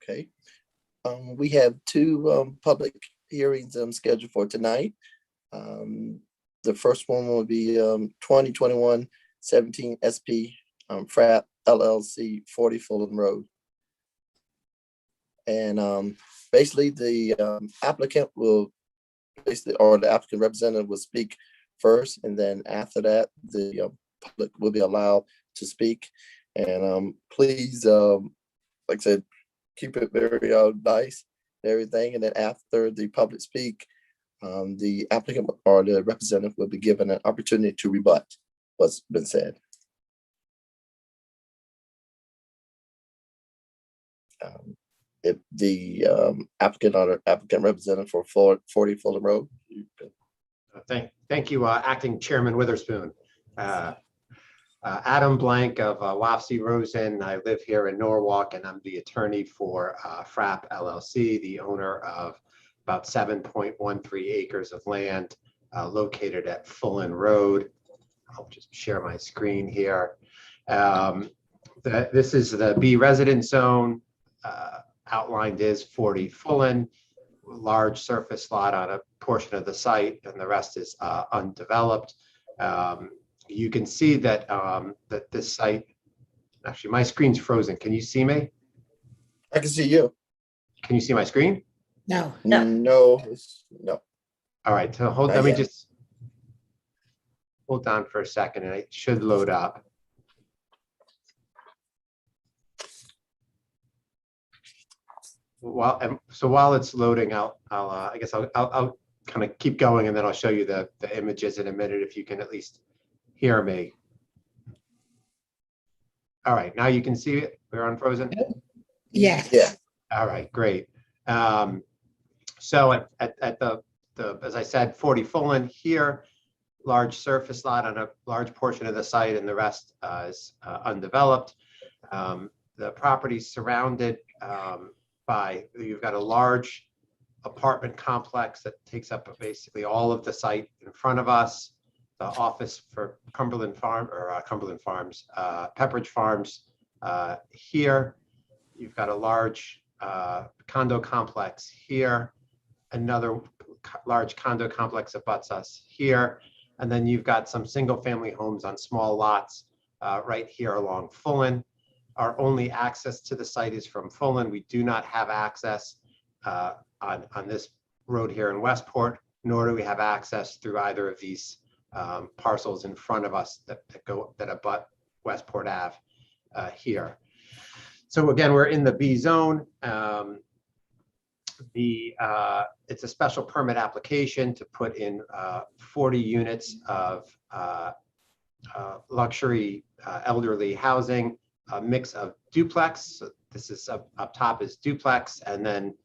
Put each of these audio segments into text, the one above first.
Okay. We have two public hearings scheduled for tonight. The first one will be 2021-17 SP FRAP LLC 40 Fulham Road. And basically the applicant will or the applicant representative will speak first, and then after that, the public will be allowed to speak. And please, like I said, keep it very nice and everything. And then after the public speak, the applicant or the representative will be given an opportunity to rebut what's been said. If the applicant or the applicant representative for 40 Fulham Road. Thank you, Acting Chairman Witherspoon. Adam Blank of Wofsy Rosen. I live here in Norwalk, and I'm the attorney for FRAP LLC, the owner of about 7.13 acres of land located at Fulham Road. I'll just share my screen here. This is the B residence zone. Outlined is 40 Fulham, large surface lot on a portion of the site, and the rest is undeveloped. You can see that that this site, actually my screen's frozen. Can you see me? I can see you. Can you see my screen? No. No. All right, so let me just hold on for a second, and it should load up. While it's loading, I guess I'll kind of keep going, and then I'll show you the images in a minute if you can at least hear me. All right, now you can see it. We're unfrozen. Yes. Yeah. All right, great. So at the as I said, 40 Fulham here, large surface lot on a large portion of the site, and the rest is undeveloped. The property surrounded you've got a large apartment complex that takes up basically all of the site in front of us. The office for Pepperidge Farms here. You've got a large condo complex here. Another large condo complex abuts us here. And then you've got some single family homes on small lots right here along Fulham. Our only access to the site is from Fulham. We do not have access on this road here in Westport, nor do we have access through either of these parcels in front of us that abut Westport Ave here. So again, we're in the B zone. It's a special permit application to put in 40 units of luxury elderly housing. A mix of duplex. So this is up top is duplex, and then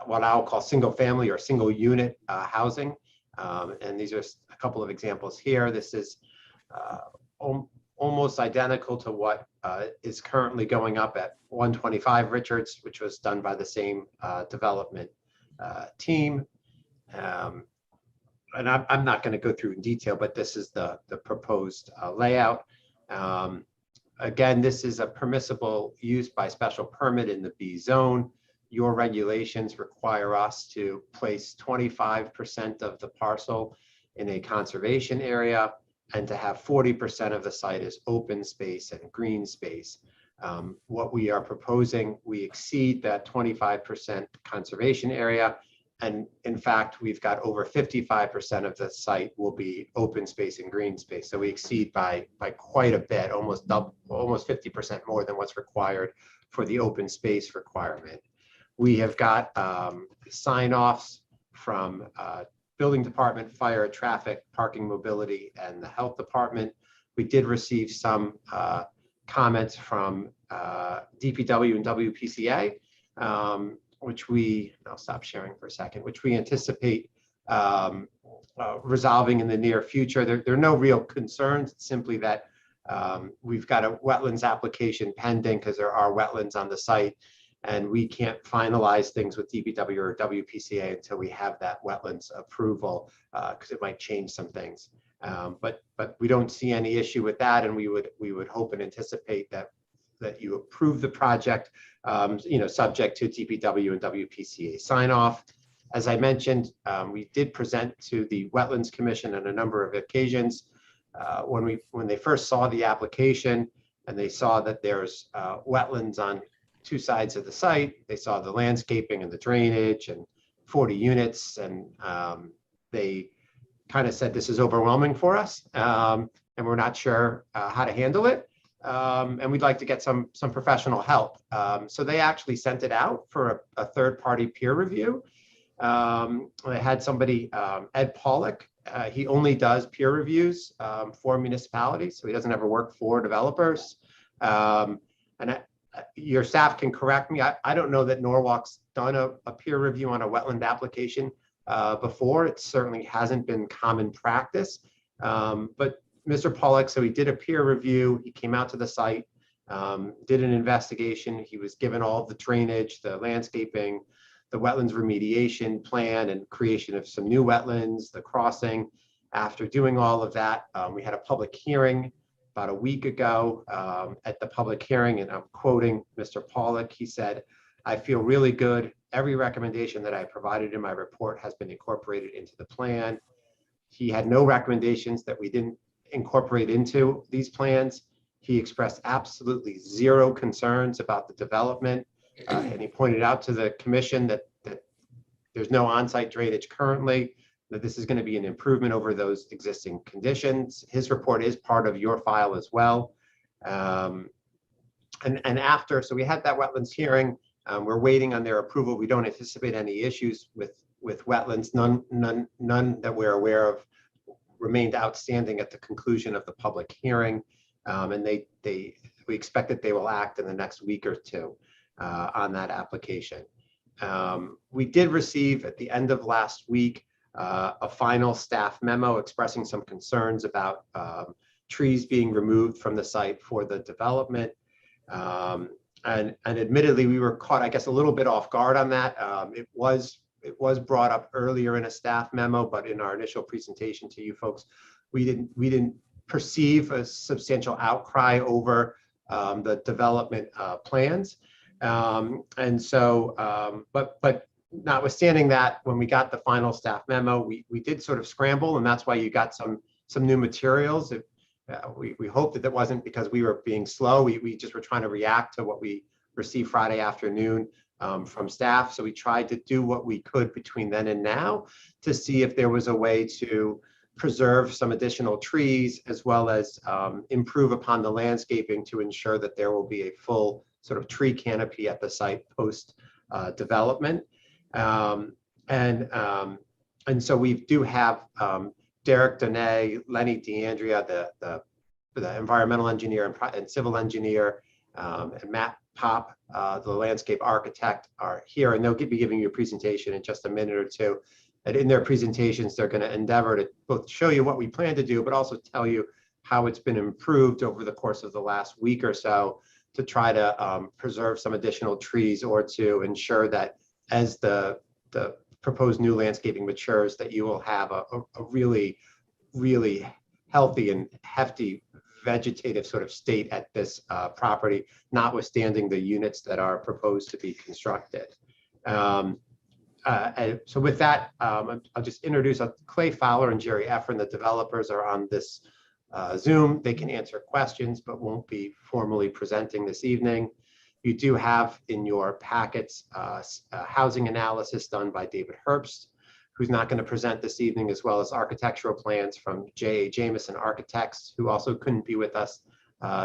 what I'll call single family or single unit housing. And these are a couple of examples here. This is almost identical to what is currently going up at 125 Richards, which was done by the same development team. And I'm not going to go through in detail, but this is the proposed layout. Again, this is a permissible use by special permit in the B zone. Your regulations require us to place 25% of the parcel in a conservation area and to have 40% of the site as open space and green space. What we are proposing, we exceed that 25% conservation area. And in fact, we've got over 55% of the site will be open space and green space. So we exceed by quite a bit, almost 50% more than what's required for the open space requirement. We have got sign-offs from building department, fire, traffic, parking, mobility, and the health department. We did receive some comments from DPW and WPCA, which I'll stop sharing for a second, which we anticipate resolving in the near future. There are no real concerns. It's simply that we've got a wetlands application pending because there are wetlands on the site, and we can't finalize things with DPW or WPCA until we have that wetlands approval, because it might change some things. But we don't see any issue with that, and we would hope and anticipate that that you approve the project, subject to DPW and WPCA sign off. As I mentioned, we did present to the Wetlands Commission on a number of occasions. When they first saw the application and they saw that there's wetlands on two sides of the site, they saw the landscaping and the drainage and 40 units, and they kind of said, this is overwhelming for us, and we're not sure how to handle it. And we'd like to get some professional help. So they actually sent it out for a third-party peer review. I had somebody, Ed Pollock, he only does peer reviews for municipalities, so he doesn't ever work for developers. Your staff can correct me. I don't know that Norwalk's done a peer review on a wetland application before. It certainly hasn't been common practice. But Mr. Pollock, so he did a peer review. He came out to the site, did an investigation. He was given all of the drainage, the landscaping, the wetlands remediation plan and creation of some new wetlands, the crossing. After doing all of that, we had a public hearing about a week ago. At the public hearing, and I'm quoting Mr. Pollock, he said, "I feel really good. Every recommendation that I provided in my report has been incorporated into the plan." He had no recommendations that we didn't incorporate into these plans. He expressed absolutely zero concerns about the development. And he pointed out to the commission that there's no on-site drainage currently, that this is going to be an improvement over those existing conditions. His report is part of your file as well. So we had that wetlands hearing. We're waiting on their approval. We don't anticipate any issues with wetlands. None that we're aware of remained outstanding at the conclusion of the public hearing. And we expect that they will act in the next week or two on that application. We did receive at the end of last week a final staff memo expressing some concerns about trees being removed from the site for the development. And admittedly, we were caught, I guess, a little bit off guard on that. It was brought up earlier in a staff memo, but in our initial presentation to you folks, we didn't perceive a substantial outcry over the development plans. But notwithstanding that, when we got the final staff memo, we did sort of scramble, and that's why you got some new materials. We hope that it wasn't because we were being slow. We just were trying to react to what we received Friday afternoon from staff. So we tried to do what we could between then and now to see if there was a way to preserve some additional trees, as well as improve upon the landscaping to ensure that there will be a full sort of tree canopy at the site post development. And so we do have Derek Donay, Lenny DeAndrea, the environmental engineer and civil engineer, and Matt Pop, the landscape architect, are here, and they'll be giving you a presentation in just a minute or two. And in their presentations, they're going to endeavor to both show you what we plan to do, but also tell you how it's been improved over the course of the last week or so to try to preserve some additional trees, or to ensure that as the proposed new landscaping matures, that you will have a really, really healthy and hefty vegetative sort of state at this property, notwithstanding the units that are proposed to be constructed. So with that, I'll just introduce Clay Fowler and Jerry Efron. The developers are on this Zoom. They can answer questions, but won't be formally presenting this evening. You do have in your packets a housing analysis done by David Herbst, who's not going to present this evening, as well as architectural plans from J.A. Jameson Architects, who also couldn't be with us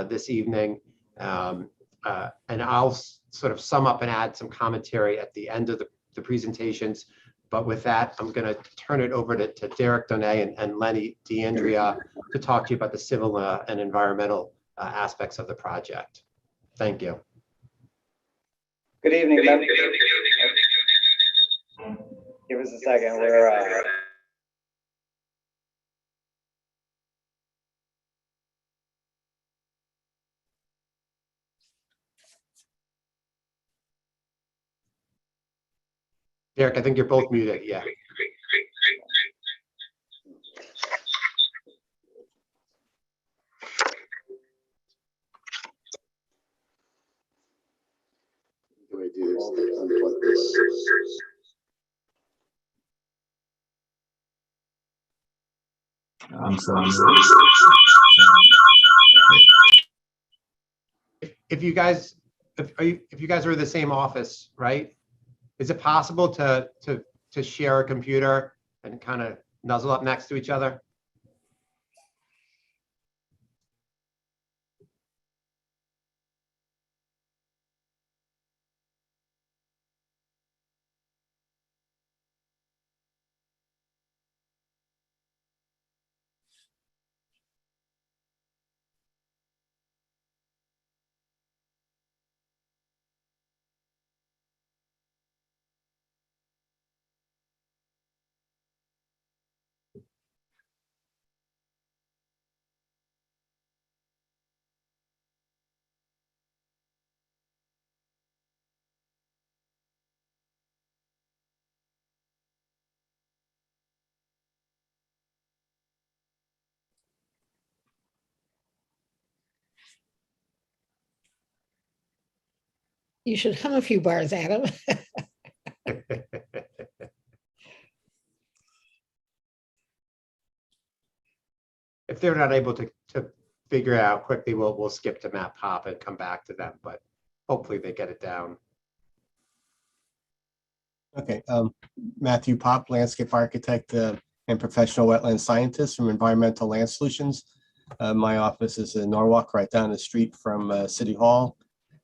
this evening. And I'll sort of sum up and add some commentary at the end of the presentations. But with that, I'm going to turn it over to Derek Donay and Lenny DeAndrea to talk to you about the civil and environmental aspects of the project. Thank you. Good evening. Give us a second. We're Derek, I think you're both muted. Yeah. I'm sorry. If you guys, if you guys are in the same office, right? Is it possible to share a computer and kind of nuzzle up next to each other? You should hum a few bars, Adam. If they're not able to figure it out quickly, we'll skip to Matt Pop and come back to them, but hopefully they get it down. Okay, Matthew Pop, landscape architect and professional wetland scientist from Environmental Land Solutions. My office is in Norwalk, right down the street from City Hall.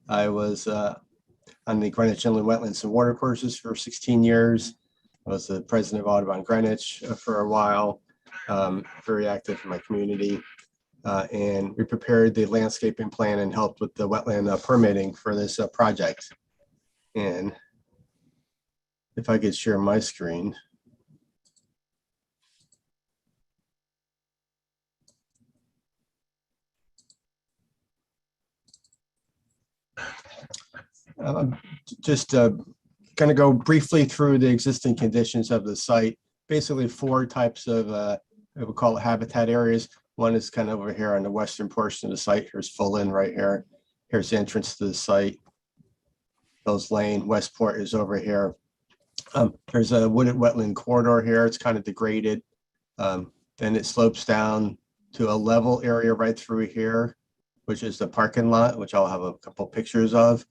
I was on the Greenwich Inland Wetlands and Water Courses for 16 years. I was the president of Audubon Greenwich for a while, very active in my community. And we prepared the landscaping plan and helped with the wetland permitting for this project. And if I could share my screen. Just going to go briefly through the existing conditions of the site. Basically 4 types of, we call it habitat areas. One is kind of over here on the western portion of the site. Here's Full Inn right here. Here's the entrance to the site. Hills Lane, Westport is over here. There's a wooded wetland corridor here. It's kind of degraded. Then it slopes down to a level area right through here, which is the parking lot, which I'll have a couple pictures of.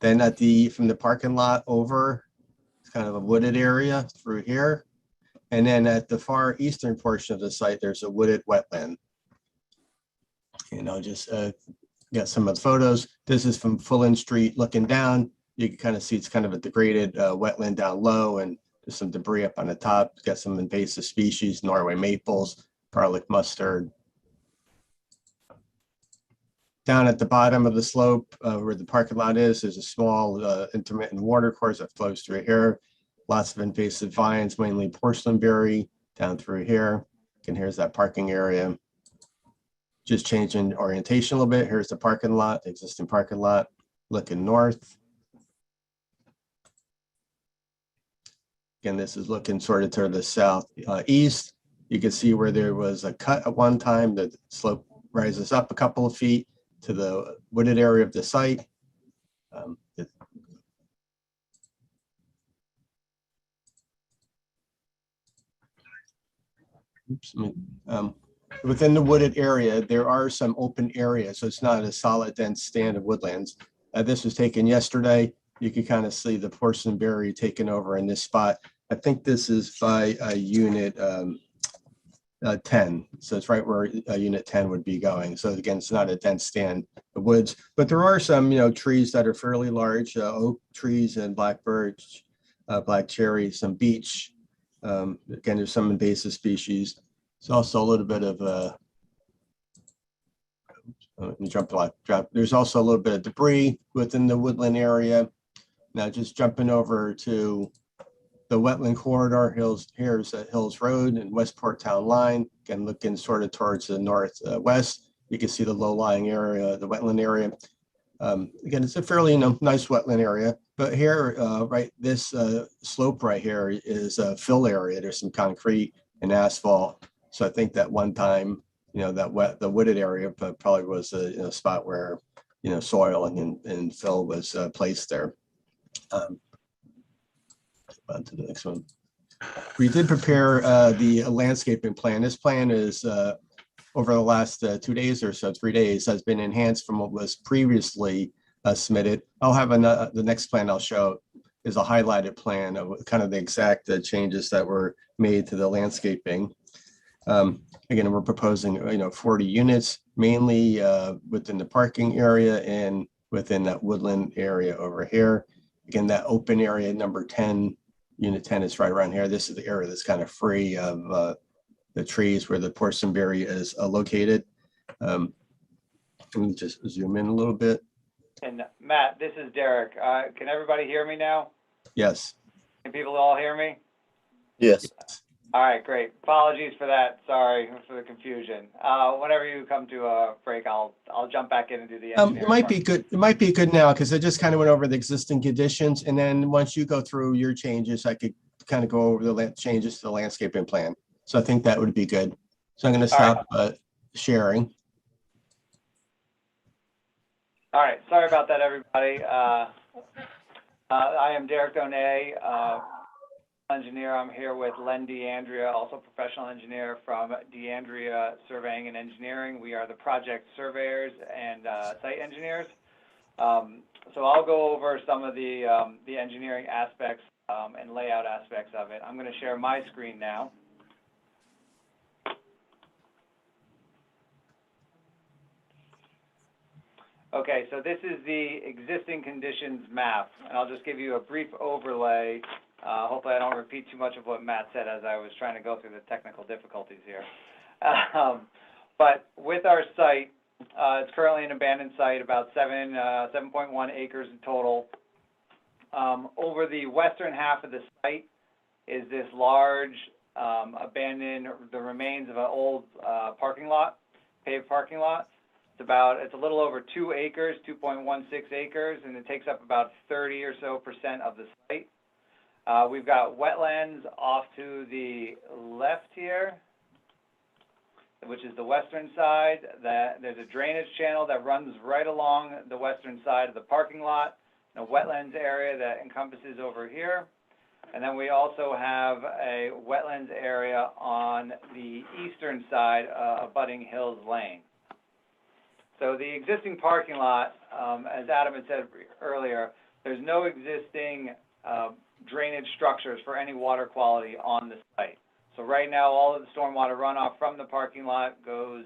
Then from the parking lot over, it's kind of a wooded area through here. And then at the far eastern portion of the site, there's a wooded wetland. And I'll just get some of the photos. This is from Full Inn Street looking down. You can kind of see it's kind of a degraded wetland down low, and there's some debris up on the top. It's got some invasive species, Norway maples, garlic mustard. Down at the bottom of the slope where the parking lot is, there's a small intermittent water course that flows through here. Lots of invasive vines, mainly porcelainberry down through here. And here's that parking area. Just changing orientation a little bit. Here's the parking lot, the existing parking lot, looking north. Again, this is looking sort of to the south east. You can see where there was a cut at one time. The slope rises up a couple of feet to the wooded area of the site. Within the wooded area, there are some open areas, so it's not a solid dense stand of woodlands. This was taken yesterday. You can kind of see the porcelainberry taken over in this spot. I think this is by unit 10. So it's right where unit 10 would be going. So again, it's not a dense stand of woods, but there are some, trees that are fairly large, oak trees and black birch, black cherry, some beech. Again, there's some invasive species. It's also a little bit of there's also a little bit of debris within the woodland area. Now just jumping over to the wetland corridor, here's Hills Road and Westport Town Line. Again, looking sort of towards the northwest, you can see the low-lying area, the wetland area. Again, it's a fairly nice wetland area, but here, right, this slope right here is a fill area. There's some concrete and asphalt. So I think that one time, the wooded area probably was a spot where, soil and fill was placed there. On to the next one. We did prepare the landscaping plan. This plan is over the last 2 days or so, 3 days, has been enhanced from what was previously submitted. I'll have the next plan I'll show is a highlighted plan of kind of the exact changes that were made to the landscaping. Again, we're proposing 40 units, mainly within the parking area and within that woodland area over here. Again, that open area number 10, unit 10 is right around here. This is the area that's kind of free of the trees where the portionberry is located. Let me just zoom in a little bit. And Matt, this is Derek. Can everybody hear me now? Yes. Can people all hear me? Yes. All right, great. Apologies for that. Sorry for the confusion. Whenever you come to a break, I'll jump back in and do the engineering It might part. be good. It might be good now because I just kind of went over the existing conditions, and then once you go through your changes, I could kind of go over the changes to the landscaping plan. So I think that would be good. So I'm going to stop sharing. All right, sorry about that, everybody. I am Derek Donay, engineer. I'm here with Len DeAndrea, also professional engineer from DeAndrea Surveying and Engineering. We are the project surveyors and site engineers. So I'll go over some of the engineering aspects and layout aspects of it. I'm going to share my screen now. Okay, so this is the existing conditions map, and I'll just give you a brief overlay. Hopefully I don't repeat too much of what Matt said as I was trying to go through the technical difficulties here. But with our site, it's currently an abandoned site, about 7.1 acres in total. Over the western half of the site is this large abandoned, the remains of an old parking lot, paved parking lot. It's a little over 2 acres, 2.16 acres, and it takes up about 30% or so of the site. We've got wetlands off to the left here, which is the western side. There's a drainage channel that runs right along the western side of the parking lot, a wetlands area that encompasses over here. And then we also have a wetlands area on the eastern side abutting Hills Lane. So the existing parking lot, as Adam had said earlier, there's no existing drainage structures for any water quality on the site. So right now, all of the stormwater runoff from the parking lot goes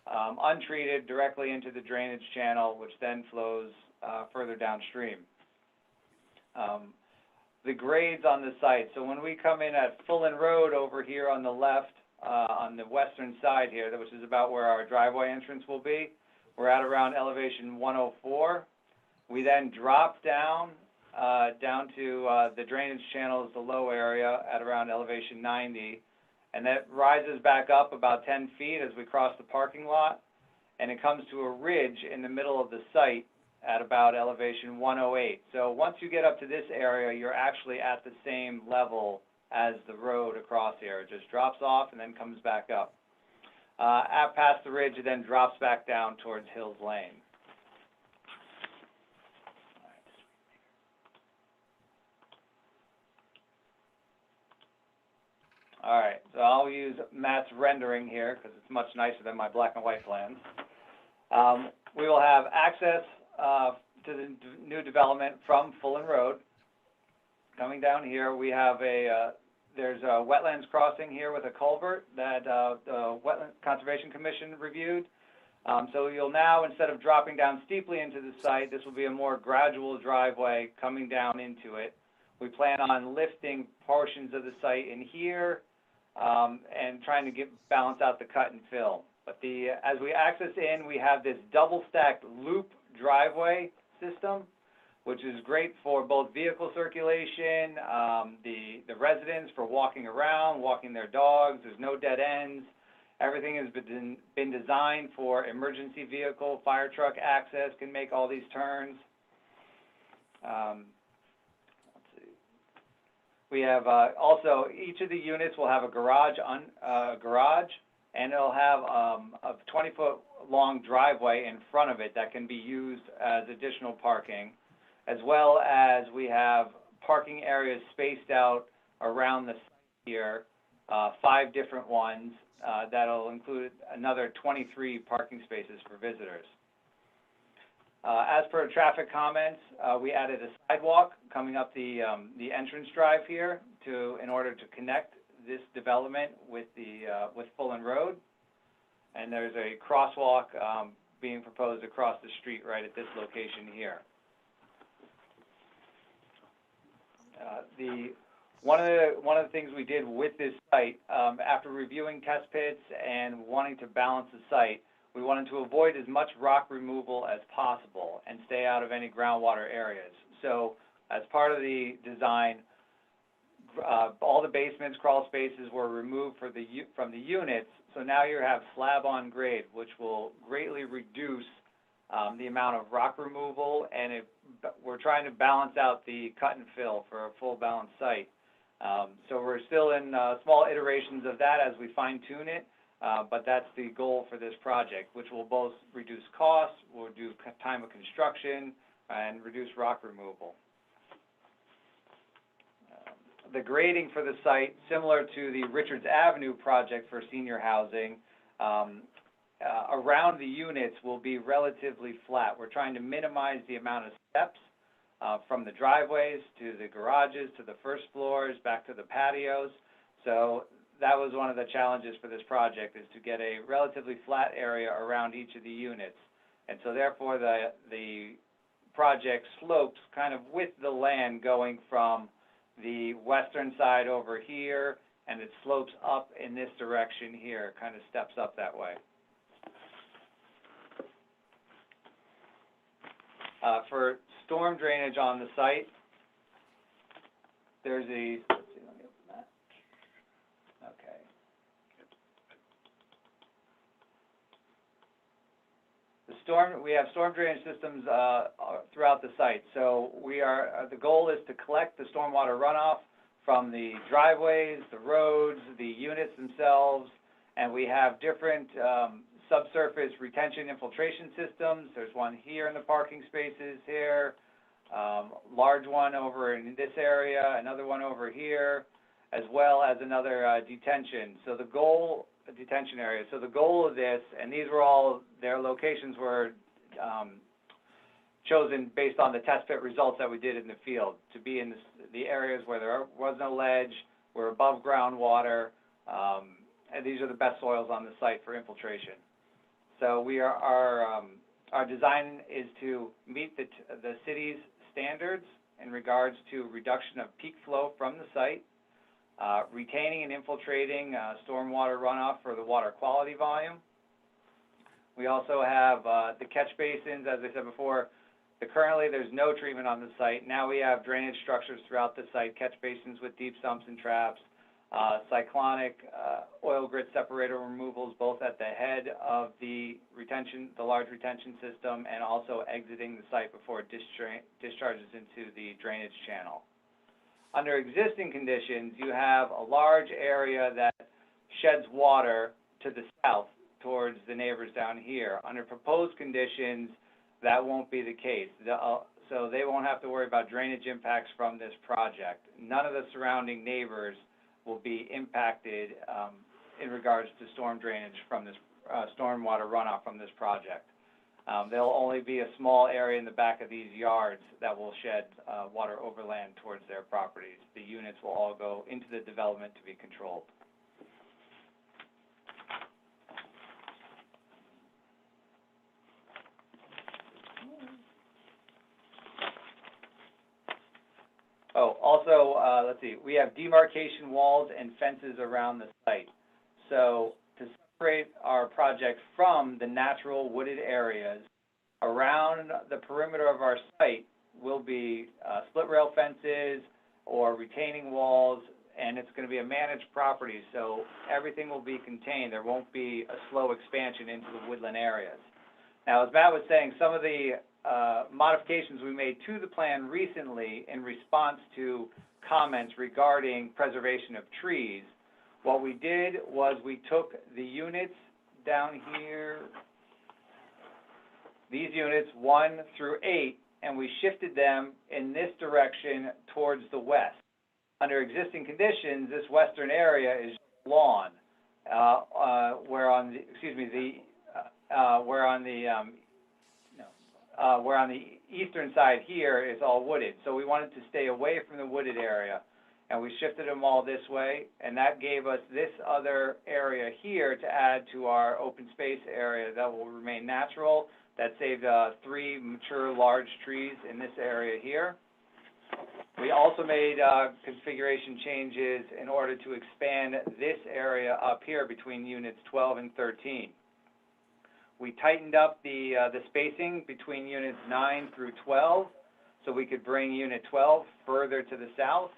untreated directly into the drainage channel, which then flows further downstream. The grades on the site, so when we come in at Fullen Road over here on the left, on the western side here, which is about where our driveway entrance will be, we're at around elevation 104. We then drop down to the drainage channels, the low area at around elevation 90. And that rises back up about 10 feet as we cross the parking lot. And it comes to a ridge in the middle of the site at about elevation 108. So once you get up to this area, you're actually at the same level as the road across here. It just drops off and then comes back up. Past the ridge, it then drops back down towards Hills Lane. All right, so I'll use Matt's rendering here because it's much nicer than my black and white plans. We will have access to the new development from Fullen Road. Coming down here, we have there's a wetlands crossing here with a culvert that the Wetland Conservation Commission reviewed. So you'll now, instead of dropping down steeply into the site, this will be a more gradual driveway coming down into it. We plan on lifting portions of the site in here and trying to balance out the cut and fill. But as we access in, we have this double stacked loop driveway system, which is great for both vehicle circulation, the residents for walking around, walking their dogs. There's no dead ends. Everything has been designed for emergency vehicle, fire truck access, can make all these turns. Let's see. We have also, each of the units will have a garage, and it'll have a 20-foot long driveway in front of it that can be used as additional parking. as well as we have parking areas spaced out around the site here, 5 different ones that'll include another 23 parking spaces for visitors. As per traffic comments, we added a sidewalk coming up the entrance drive here in order to connect this development with Fullen Road. And there's a crosswalk being proposed across the street right at this location here. One of the things we did with this site, after reviewing test pits and wanting to balance the site, we wanted to avoid as much rock removal as possible and stay out of any groundwater areas. So as part of the design, all the basements, crawl spaces were removed from the units. So now you have slab on grade, which will greatly reduce the amount of rock removal, and we're trying to balance out the cut and fill for a full balanced site. So we're still in small iterations of that as we fine tune it, but that's the goal for this project, which will both reduce costs, will reduce time of construction, and reduce rock removal. The grading for the site, similar to the Richards Avenue project for senior housing, around the units will be relatively flat. We're trying to minimize the amount of steps from the driveways to the garages to the first floors back to the patios. So that was one of the challenges for this project, is to get a relatively flat area around each of the units. And so therefore the project slopes kind of with the land, going from the western side over here, and it slopes up in this direction here, kind of steps up that way. For storm drainage on the site, there's a, let's see, let me open that. Okay. We have storm drainage systems throughout the site. So the goal is to collect the stormwater runoff from the driveways, the roads, the units themselves, and we have different subsurface retention infiltration systems. There's one here in the parking spaces here, large one over in this area, another one over here, as well as another detention. So the goal, detention area. So the goal of this, and these were all, their locations were chosen based on the test pit results that we did in the field, to be in the areas where there was no ledge, we're above groundwater, and these are the best soils on the site for infiltration. So our design is to meet the city's standards in regards to reduction of peak flow from the site, retaining and infiltrating stormwater runoff for the water quality volume. We also have the catch basins, as I said before. Currently, there's no treatment on the site. Now we have drainage structures throughout the site, catch basins with deep sumps and traps, cyclonic oil grit separator removals, both at the head of the large retention system, and also exiting the site before it discharges into the drainage channel. Under existing conditions, you have a large area that sheds water to the south towards the neighbors down here. Under proposed conditions, that won't be the case. So they won't have to worry about drainage impacts from this project. None of the surrounding neighbors will be impacted in regards to storm drainage from this stormwater runoff from this project. There'll only be a small area in the back of these yards that will shed water overland towards their properties. The units will all go into the development to be controlled. Oh, also, let's see, we have demarcation walls and fences around the site. So to separate our project from the natural wooded areas, around the perimeter of our site will be split rail fences or retaining walls, and it's going to be a managed property, so everything will be contained. There won't be a slow expansion into the woodland areas. Now, as Matt was saying, some of the modifications we made to the plan recently in response to comments regarding preservation of trees, what we did was we took the units down here, these units 1 through 8, and we shifted them in this direction towards the west. Under existing conditions, this western area is lawn, where on the eastern side here is all wooded. So we wanted to stay away from the wooded area, and we shifted them all this way, and that gave us this other area here to add to our open space area that will remain natural. That saved 3 mature large trees in this area here. We also made configuration changes in order to expand this area up here between units 12 and 13. We tightened up the spacing between units 9 through 12 so we could bring unit 12 further to the south.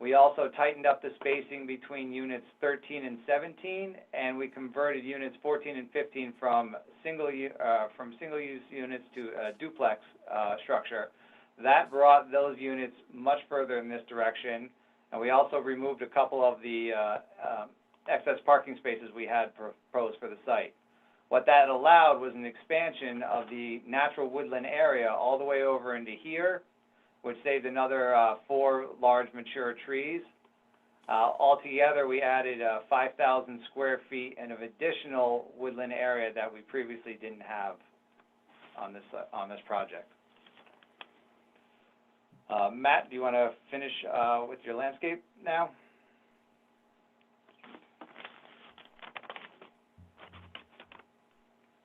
We also tightened up the spacing between units 13 and 17, and we converted units 14 and 15 from single-use units to a duplex structure. That brought those units much further in this direction, and we also removed a couple of the excess parking spaces we had proposed for the site. What that allowed was an expansion of the natural woodland area all the way over into here, which saved another 4 large mature trees. Altogether, we added 5,000 square feet and of additional woodland area that we previously didn't have on this project. Matt, do you want to finish with your landscape now?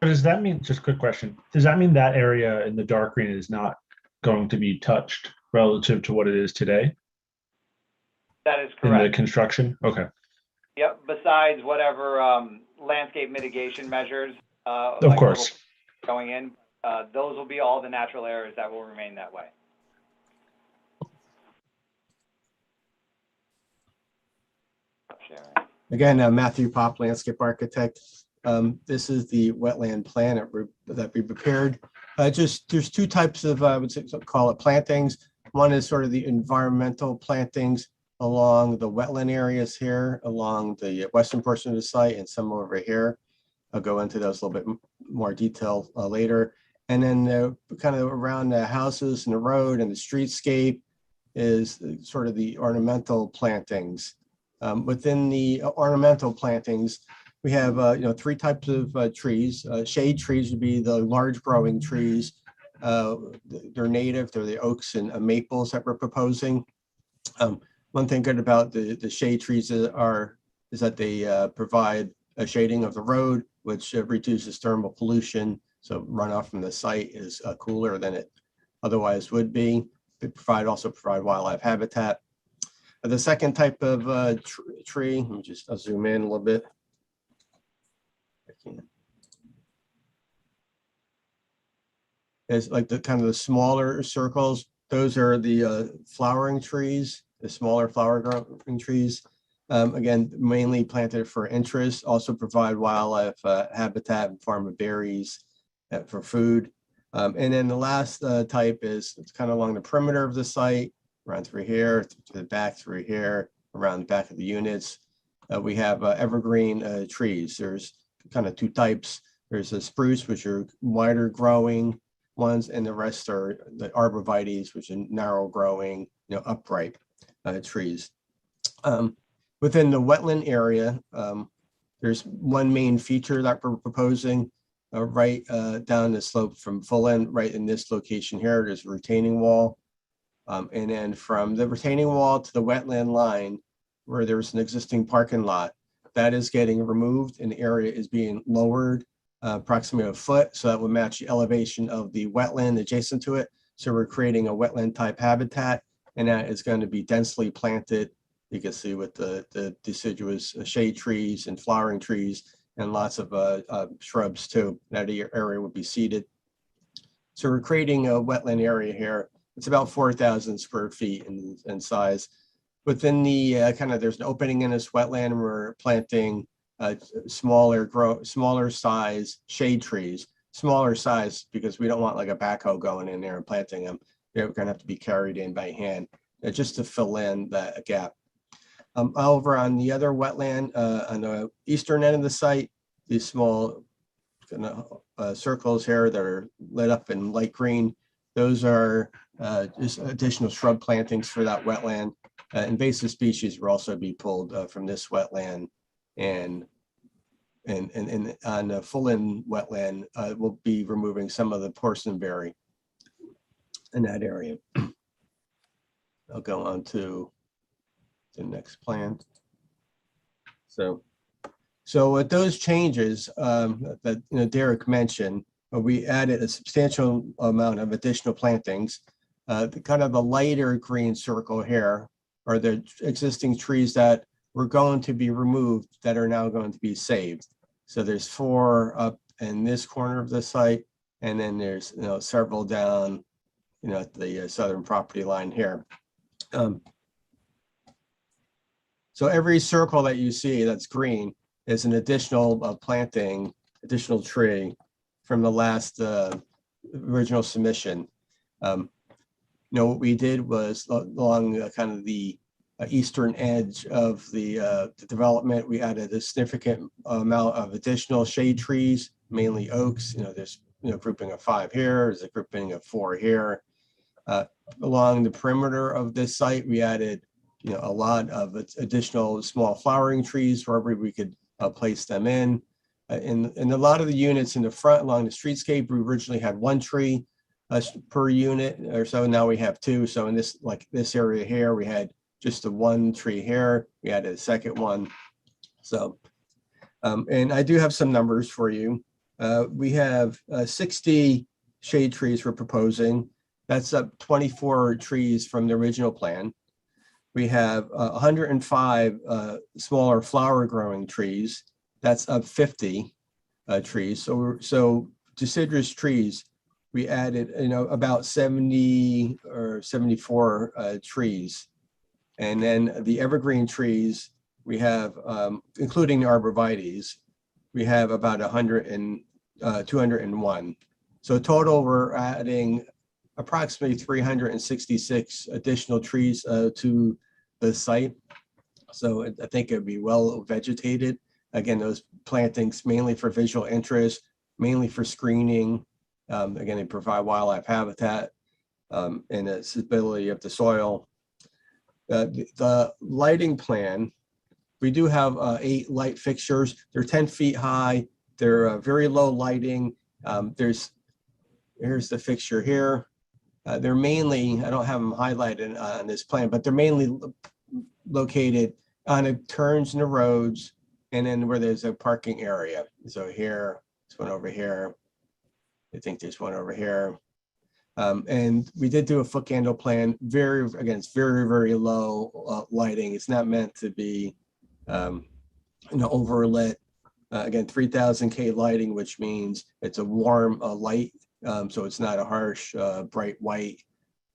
Does that mean, just a quick question, does that mean that area in the dark green is not going to be touched relative to what it is today That is in the correct. construction? Okay. Yep, besides whatever landscape mitigation measures. Of course. Going in, those will be all the natural areas that will remain that way. Again, Matthew Pop, landscape architect. This is the wetland plan that we prepared. There's 2 types of, I would say, call it plantings. One is sort of the environmental plantings along the wetland areas here, along the western portion of the site, and some over here. I'll go into those a little bit more detail later. And then kind of around the houses and the road and the streetscape is sort of the ornamental plantings. Within the ornamental plantings, we have 3 types of trees. Shade trees would be the large growing trees. They're native. They're the oaks and maples that we're proposing. One thing good about the shade trees is that they provide a shading of the road, which reduces thermal pollution. So runoff from the site is cooler than it otherwise would be. They also provide wildlife habitat. The second type of tree, let me just zoom in a little bit. Is like the kind of the smaller circles. Those are the flowering trees, the smaller flower growing trees. Again, mainly planted for interest, also provide wildlife habitat in form of berries for food. And then the last type is it's kind of along the perimeter of the site, around through here, to the back through here, around the back of the units. We have evergreen trees. There's kind of 2 types. There's a spruce, which are wider growing ones, and the rest are the arborvitaes, which are narrow growing, upright trees. Within the wetland area, there's one main feature that we're proposing right down the slope from Full End, right in this location here. There's a retaining wall. And then from the retaining wall to the wetland line, where there's an existing parking lot, that is getting removed and the area is being lowered approximately 1 foot. So that will match the elevation of the wetland adjacent to it. So we're creating a wetland type habitat, and that is going to be densely planted. You can see with the deciduous shade trees and flowering trees and lots of shrubs too. That area would be seeded. So we're creating a wetland area here. It's about 4,000 square feet in size. Within the there's an opening in this wetland, and we're planting smaller size shade trees. Smaller size because we don't want like a backhoe going in there and planting them. They're going to have to be carried in by hand just to fill in that gap. Over on the other wetland, on the eastern end of the site, these small circles here that are lit up in light green Those are just additional shrub plantings for that wetland. Invasive species will also be pulled from this wetland, and on the full-in wetland, we'll be removing some of the porcelainberry in that area. I'll go on to the next plan. So with those changes that Derek mentioned, we added a substantial amount of additional plantings. The lighter green circle here are the existing trees that were going to be removed that are now going to be saved. So there's 4 up in this corner of the site, and then there's several down at the southern property line here. So every circle that you see that's green is an additional planting, additional tree from the last original submission. What we did was along kind of the eastern edge of the development, we added a significant amount of additional shade trees, mainly oaks. There's grouping of 5 here, there's a grouping of 4 here. Along the perimeter of this site, we added a lot of additional small flowering trees wherever we could place them in. In a lot of the units in the front along the streetscape, we originally had 1 tree per unit or so. Now we have 2. So in this area here, we had just the 1 tree here. We added a second one. So, and I do have some numbers for you. We have 60 shade trees we're proposing. That's up 24 trees from the original plan. We have 105 smaller flower growing trees. That's up 50 trees. So deciduous trees, we added about 70 or 74 trees. And then the evergreen trees, we have, including the arborvitaes, we have about 201. So total, we're adding approximately 366 additional trees to the site. So I think it'd be well vegetated. Again, those plantings mainly for visual interest, mainly for screening. Again, they provide wildlife habitat and the stability of the soil. The lighting plan, we do have 8 light fixtures. They're 10 feet high. They're very low lighting. Here's the fixture here. They're mainly, I don't have them highlighted on this plan, but they're mainly located on the turns in the roads and then where there's a parking area. So here, there's one over here. I think there's one over here. And we did do a foot candle plan. It's very, very low lighting. It's not meant to be overlit. Again, 3000 K lighting, which means it's a warm light. So it's not a harsh, bright white.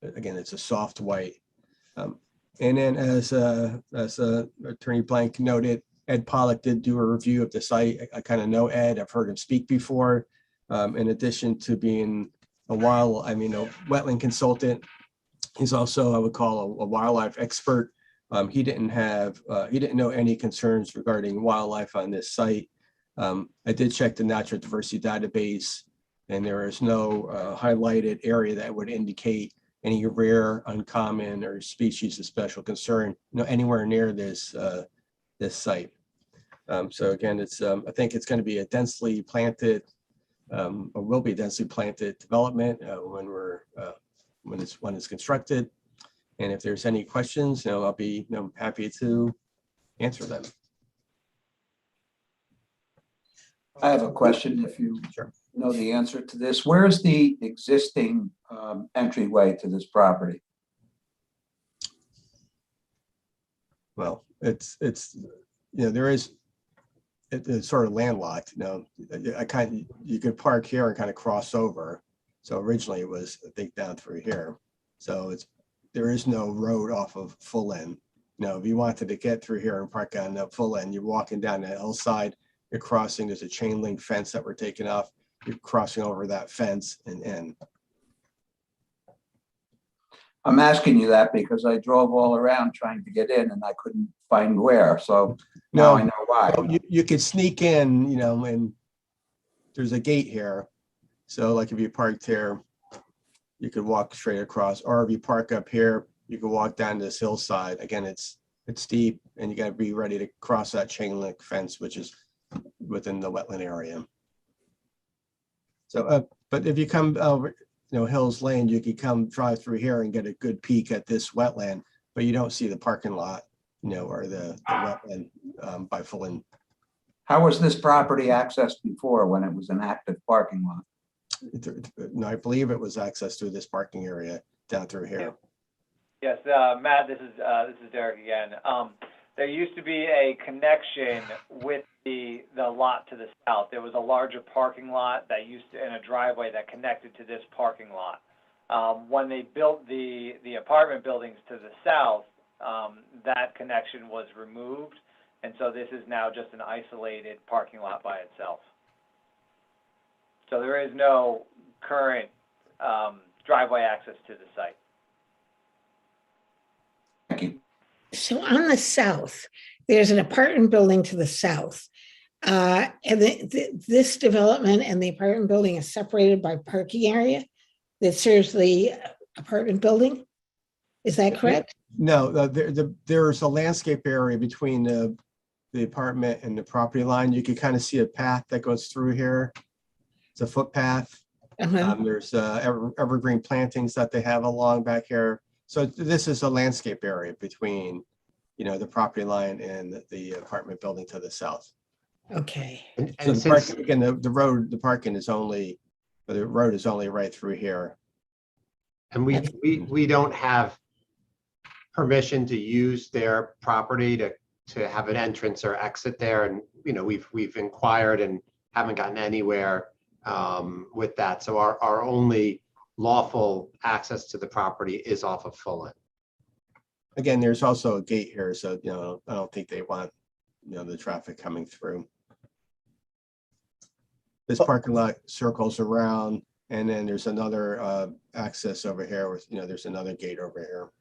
Again, it's a soft white. And then as Attorney Blank noted, Ed Pollack did do a review of the site. I kind of know Ed, I've heard him speak before. In addition to being a wetland consultant, he's also, I would call, a wildlife expert. He didn't know any concerns regarding wildlife on this site. I did check the natural diversity database, and there is no highlighted area that would indicate any rare, uncommon, or species of special concern, anywhere near this site. So again, it's I think it's going to be a densely planted, or will be densely planted development when it's constructed. And if there's any questions, I'll be happy to answer them. I have a question if you know the answer to this. Where is the existing entryway to this property? Well, it's sort of landlocked. You could park here and kind of cross over. So originally it was, I think, down through here. So there is no road off of Full End. If you wanted to get through here and park on the Full End, you're walking down the hillside. You're crossing, there's a chain link fence that we're taking off. You're crossing over that fence and in. I'm asking you that because I drove all around trying to get in and I couldn't find where. So now I know why. Well, you could sneak in, and there's a gate here. So like if you parked here, you could walk straight across, or if you park up here, you could walk down this hillside. Again, it's steep, and you got to be ready to cross that chain link fence, which is within the wetland area. So, but if you come over, Hills Lane, you could come drive through here and get a good peek at this wetland, but you don't see the parking lot, or the wetland by Fulton. How was this property accessed before when it was an active parking lot? No, I believe it was accessed through this parking area down through here. Yes, Matt, this is Derek again. There used to be a connection with the lot to the south. There was a larger parking lot that and a driveway that connected to this parking lot. When they built the apartment buildings to the south, that connection was removed, and so this is now just an isolated parking lot by itself. So there is no current driveway access to the site. Thank you. So on the south, there's an apartment building to the south. And this development and the apartment building is separated by parking area that serves the apartment building. Is that correct? No, there's a landscape area between the apartment and the property line. You can kind of see a path that goes through here. It's a footpath. There's evergreen plantings that they have along back here. So this is a landscape area between, the property line and the apartment building to the south. Okay. So the parking, again, the road is only right through here. And we don't have permission to use their property to have an entrance or exit there. And, we've inquired and haven't gotten anywhere with that. So our only lawful access to the property is off of Fulton. Again, there's also a gate here, so I don't think they want the traffic coming through. This parking lot circles around, and then there's another access over here with there's another gate over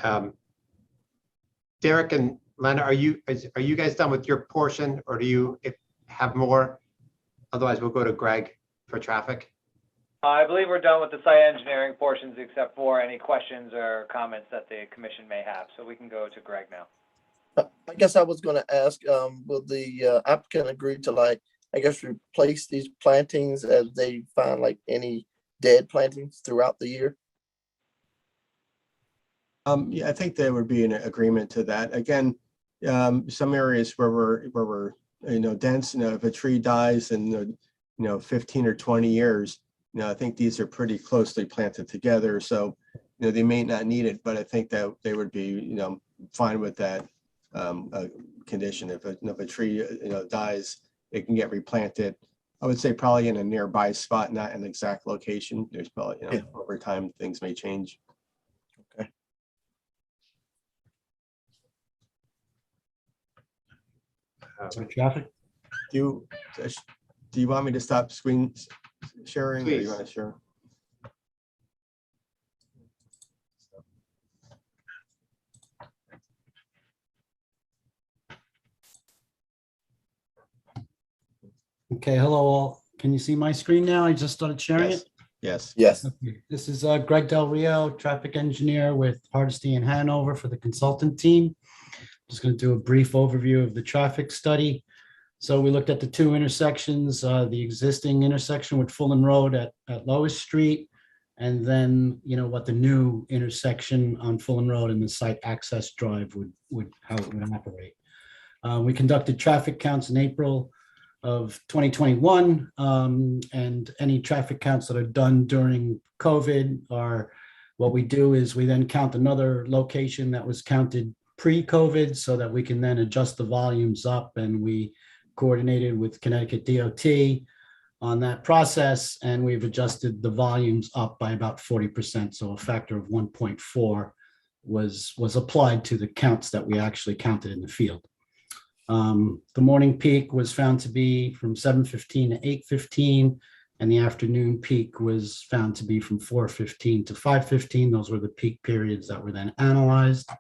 here. Derek and Lena, are you guys done with your portion, or do you have more? Otherwise, we'll go to Greg for traffic. I believe we're done with the site engineering portions, except for any questions or comments that the commission may have. So we can go to Greg now. I guess I was going to ask, will the applicant agree to replace these plantings as they find any dead plantings throughout the year? Yeah, I think there would be an agreement to that. Again, some areas where we're dense, if a tree dies in 15 or 20 years, I think these are pretty closely planted together, so they may not need it, but I think that they would be fine with that condition. If a tree dies, it can get replanted. I would say probably in a nearby spot, not an exact location. There's probably over time things may change. Okay. Traffic. Do you want me to stop screen sharing? Please. Or you want to share? Okay, hello all. Can you see my screen now? I just started sharing it. Yes. Okay. This is Greg Del Rio, traffic engineer with Hardesty and Hanover for the consultant team. Just going to do a brief overview of the traffic study. So we looked at the two intersections, the existing intersection with Fulton Road at Lois Street, and then what the new intersection on Fulton Road and the site access drive would how it would operate. We conducted traffic counts in April of 2021, and any traffic counts that are done during COVID are what we do is we then count another location that was counted pre-COVID so that we can then adjust the volumes up, and we coordinated with Connecticut DOT on that process, and we've adjusted the volumes up by about 40%. So a factor of 1.4 was applied to the counts that we actually counted in the field. The morning peak was found to be from 7:15 to 8:15, and the afternoon peak was found to be from 4:15 to 5:15. Those were the peak periods that were then analyzed.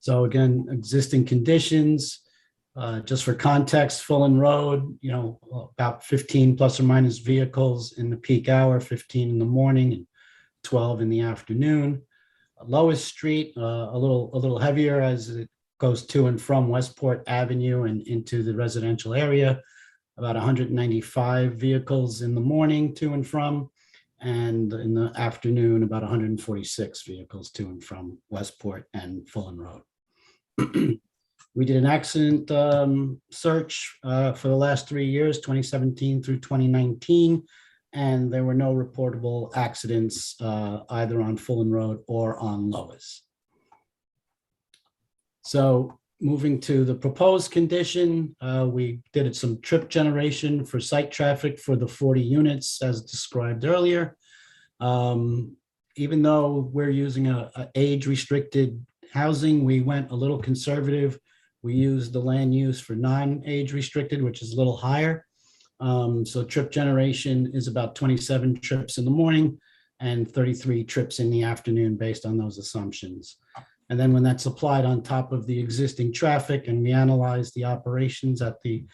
So again, existing conditions. Just for context, Fulton Road, about 15 plus or minus vehicles in the peak hour, 15 in the morning and 12 in the afternoon. Lois Street, a little heavier as it goes to and from Westport Avenue and into the residential area. About 195 vehicles in the morning to and from, and in the afternoon, about 146 vehicles to and from Westport and Fulton Road. We did an accident search for the last 3 years, 2017 through 2019, and there were no reportable accidents either on Fulton Road or on Lois. So moving to the proposed condition, we did some trip generation for site traffic for the 40 units as described earlier. Even though we're using a age-restricted housing, we went a little conservative. We used the land use for non-age restricted, which is a little higher. So trip generation is about 27 trips in the morning and 33 trips in the afternoon based on those assumptions. And then when that's applied on top of the existing traffic and we analyze the operations at the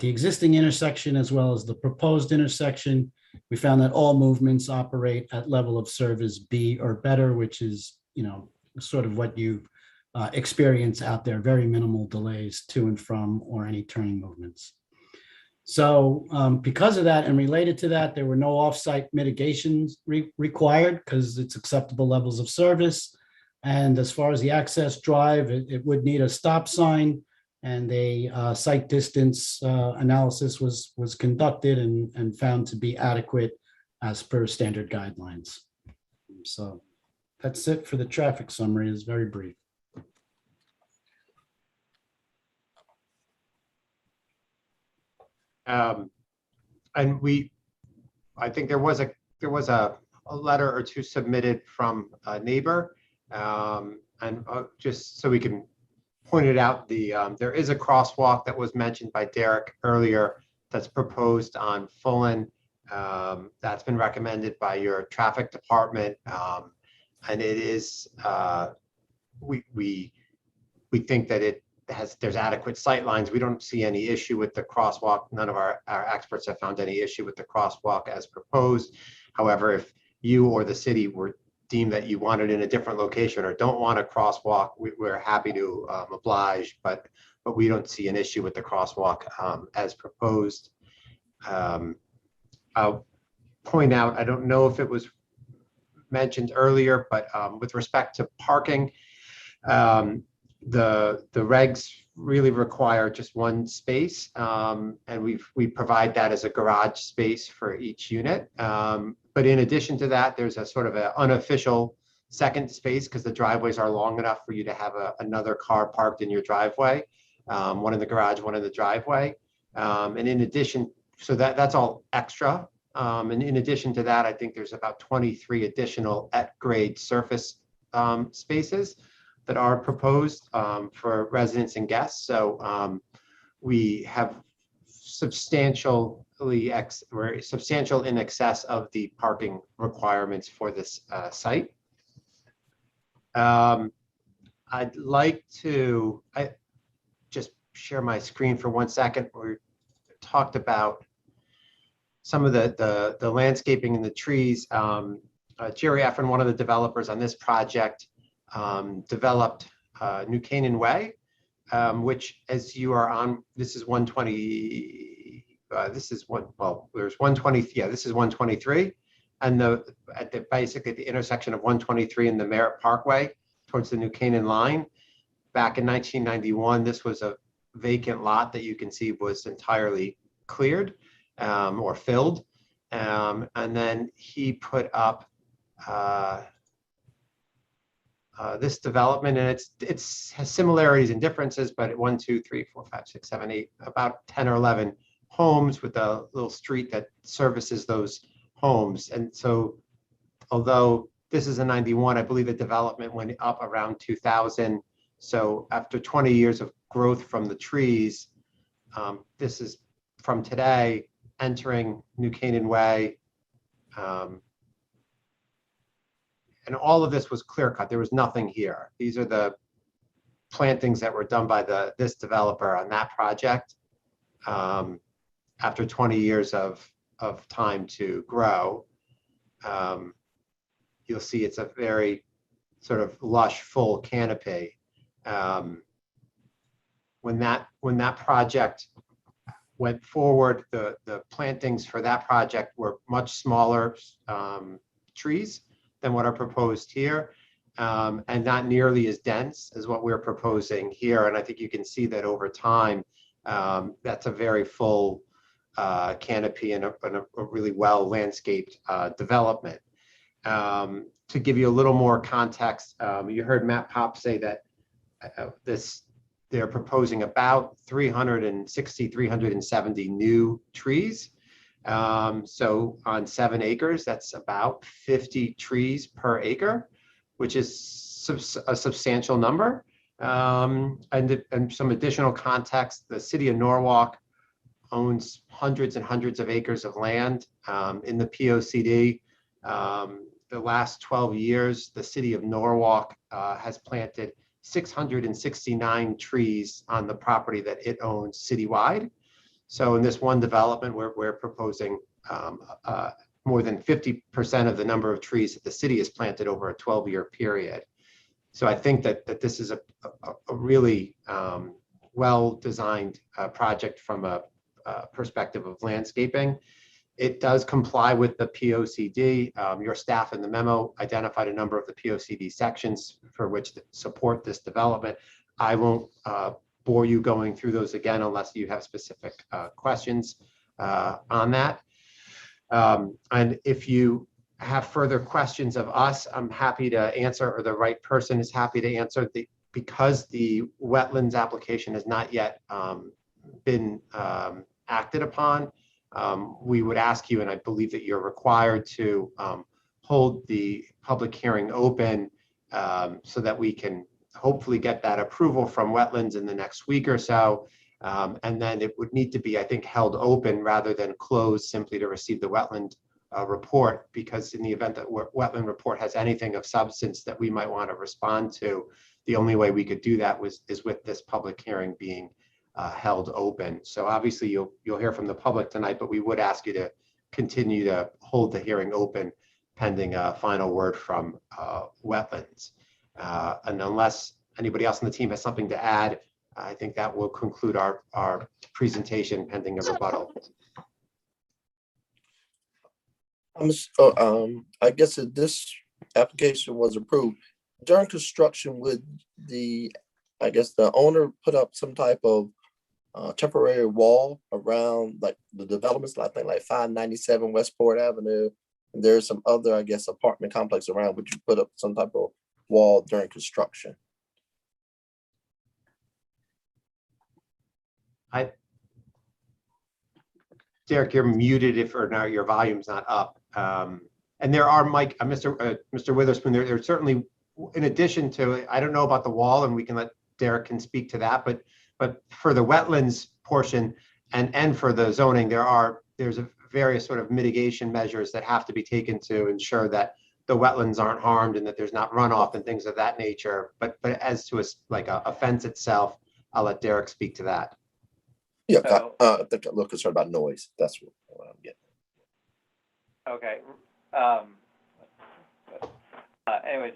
existing intersection as well as the proposed intersection, we found that all movements operate at level of service B or better, which is, sort of what you experience out there, very minimal delays to and from or any turning movements. So because of that and related to that, there were no offsite mitigations required because it's acceptable levels of service. And as far as the access drive, it would need a stop sign, and a site distance analysis was conducted and found to be adequate as per standard guidelines. So that's it for the traffic summary. It's very brief. And I think there was a letter or two submitted from a neighbor, and just so we can point it out, there is a crosswalk that was mentioned by Derek earlier that's proposed on Fulton. That's been recommended by your traffic department, and it is we think that there's adequate sight lines. We don't see any issue with the crosswalk. None of our experts have found any issue with the crosswalk as proposed. However, if you or the city were deemed that you want it in a different location or don't want a crosswalk, we're happy to oblige, but we don't see an issue with the crosswalk as proposed. I'll point out, I don't know if it was mentioned earlier, but with respect to parking, the regs really require just one space, and we provide that as a garage space for each unit. But in addition to that, there's a sort of an unofficial second space because the driveways are long enough for you to have another car parked in your driveway, one in the garage, one in the driveway. And in addition, so that's all extra. And in addition to that, I think there's about 23 additional at-grade surface spaces that are proposed for residents and guests. So we have substantial in excess of the parking requirements for this site. I'd like to just share my screen for 1 second. We talked about some of the landscaping and the trees. Jerry Efron, one of the developers on this project, developed New Canaan Way, which, as you are on, this is 120. This is there's 120. Yeah, this is 123, and basically at the intersection of 123 and the Merritt Parkway towards the New Canaan line. Back in 1991, this was a vacant lot that you can see was entirely cleared or filled, and then he put up this development, and it has similarities and differences, but 1, 2, 3, 4, 5, 6, 7, 8, about 10 or 11 homes with a little street that services those homes. And so, although this is a 91, I believe the development went up around 2000. So after 20 years of growth from the trees, this is from today entering New Canaan Way. And all of this was clear cut. There was nothing here. These are the plantings that were done by this developer on that project. After 20 years of time to grow, you'll see it's a very sort of lush, full canopy. When that project went forward, the plantings for that project were much smaller trees than what are proposed here, and not nearly as dense as what we're proposing here. And I think you can see that over time, that's a very full canopy and a really well landscaped development. To give you a little more context, you heard Matt Pop say that they're proposing about 360, 370 new trees. So on 7 acres, that's about 50 trees per acre, which is a substantial number. And some additional context, the city of Norwalk owns hundreds and hundreds of acres of land in the POCD. The last 12 years, the city of Norwalk has planted 669 trees on the property that it owns citywide. So in this one development, we're proposing more than 50% of the number of trees that the city has planted over a 12-year period. So I think that this is a really well-designed project from a perspective of landscaping. It does comply with the POCD. Your staff in the memo identified a number of the POCD sections for which to support this development. I won't bore you going through those again unless you have specific questions on that. And if you have further questions of us, I'm happy to answer, or the right person is happy to answer. Because the wetlands application has not yet been acted upon, we would ask you, and I believe that you're required to hold the public hearing open so that we can hopefully get that approval from wetlands in the next week or so. And then it would need to be, I think, held open rather than closed simply to receive the wetland report, because in the event that wetland report has anything of substance that we might want to respond to, the only way we could do that is with this public hearing being held open. So obviously you'll hear from the public tonight, but we would ask you to continue to hold the hearing open pending a final word from wetlands. And unless anybody else on the team has something to add, I think that will conclude our presentation pending a rebuttal. I guess if this application was approved, during construction, would the owner put up some type of temporary wall around like the developments, I think like 597 Westport Avenue, and there's some other, I guess, apartment complex around? Would you put up some type of wall during construction? Derek, you're muted or now your volume's not up. And there are, Mike, Mr. Witherspoon, there's certainly, in addition to it, I don't know about the wall, and we can let Derek can speak to that, but for the wetlands portion and for the zoning, there's a various sort of mitigation measures that have to be taken to ensure that the wetlands aren't harmed and that there's not runoff and things of that nature. But as to a fence itself, I'll let Derek speak to that. Yeah, I think I'm a little concerned about noise. That's what I'm getting. Okay. Anyways,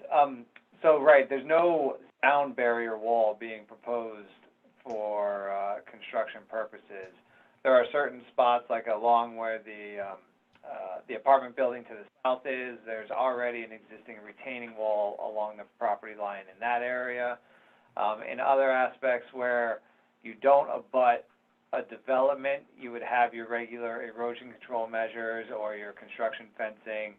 so right, there's no sound barrier wall being proposed for construction purposes. There are certain spots, like along where the apartment building to the south is. There's already an existing retaining wall along the property line in that area. In other aspects where you don't abut a development, you would have your regular erosion control measures or your construction fencing.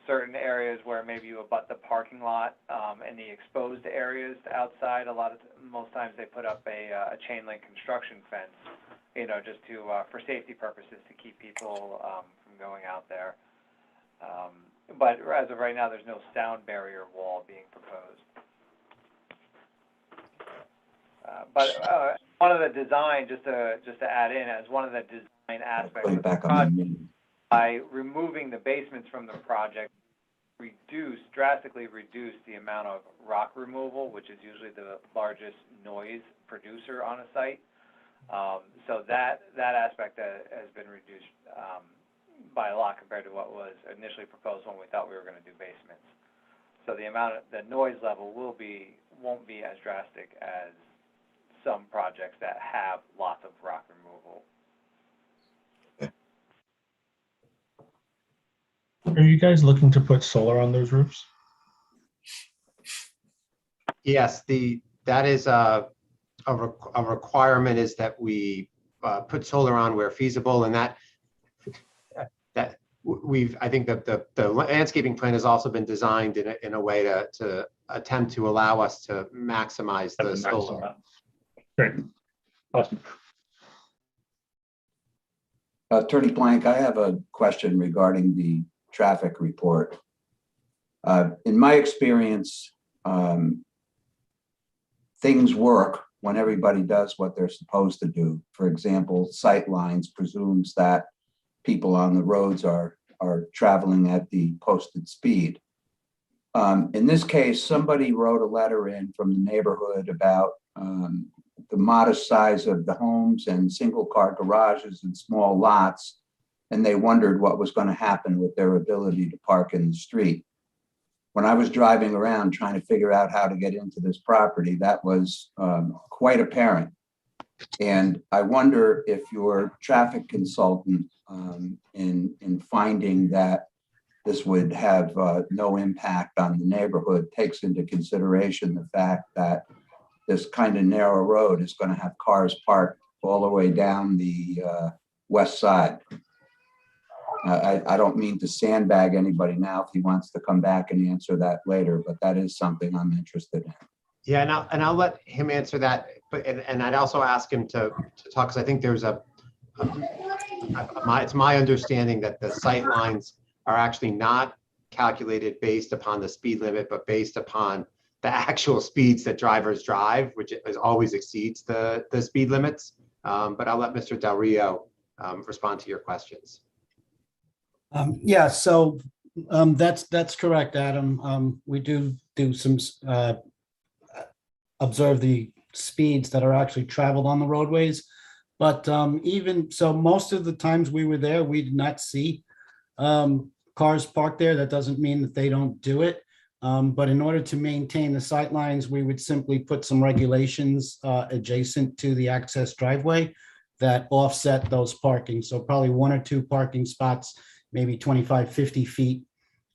Certain areas where maybe you abut the parking lot and the exposed areas outside, most times they put up a chain link construction fence, just to for safety purposes, to keep people from going out there. But as of right now, there's no sound barrier wall being proposed. But one of the design, just to add in, as one of the design aspects of the project, by removing the basements from the project, drastically reduce the amount of rock removal, which is usually the largest noise producer on a site. So that aspect has been reduced by a lot compared to what was initially proposed when we thought we were going to do basements. So the noise level won't be as drastic as some projects that have lots of rock removal. Are you guys looking to put solar on those roofs? Yes, that is a requirement, is that we put solar on where feasible, and that I think that the landscaping plan has also been designed in a way to attempt to allow us to maximize the solar. Great. Awesome. Attorney Blank, I have a question regarding the traffic report. In my experience, things work when everybody does what they're supposed to do. For example, sight lines presumes that people on the roads are traveling at the posted speed. In this case, somebody wrote a letter in from the neighborhood about the modest size of the homes and single car garages and small lots, and they wondered what was going to happen with their ability to park in the street. When I was driving around trying to figure out how to get into this property, that was quite apparent. And I wonder if your traffic consultant, in finding that this would have no impact on the neighborhood, takes into consideration the fact that this kind of narrow road is going to have cars parked all the way down the west side. I don't mean to sandbag anybody now if he wants to come back and answer that later, but that is something I'm interested in. Yeah, and I'll let him answer that, but and I'd also ask him to talk, because I think there's it's my understanding that the sight lines are actually not calculated based upon the speed limit, but based upon the actual speeds that drivers drive, which always exceeds the speed limits. But I'll let Mr. Del Rio respond to your questions. Yeah, so that's correct, Adam. We do some observe the speeds that are actually traveled on the roadways. But even so, most of the times we were there, we did not see cars parked there. That doesn't mean that they don't do it. But in order to maintain the sight lines, we would simply put some regulations adjacent to the access driveway that offset those parking. So probably 1 or 2 parking spots, maybe 25, 50 feet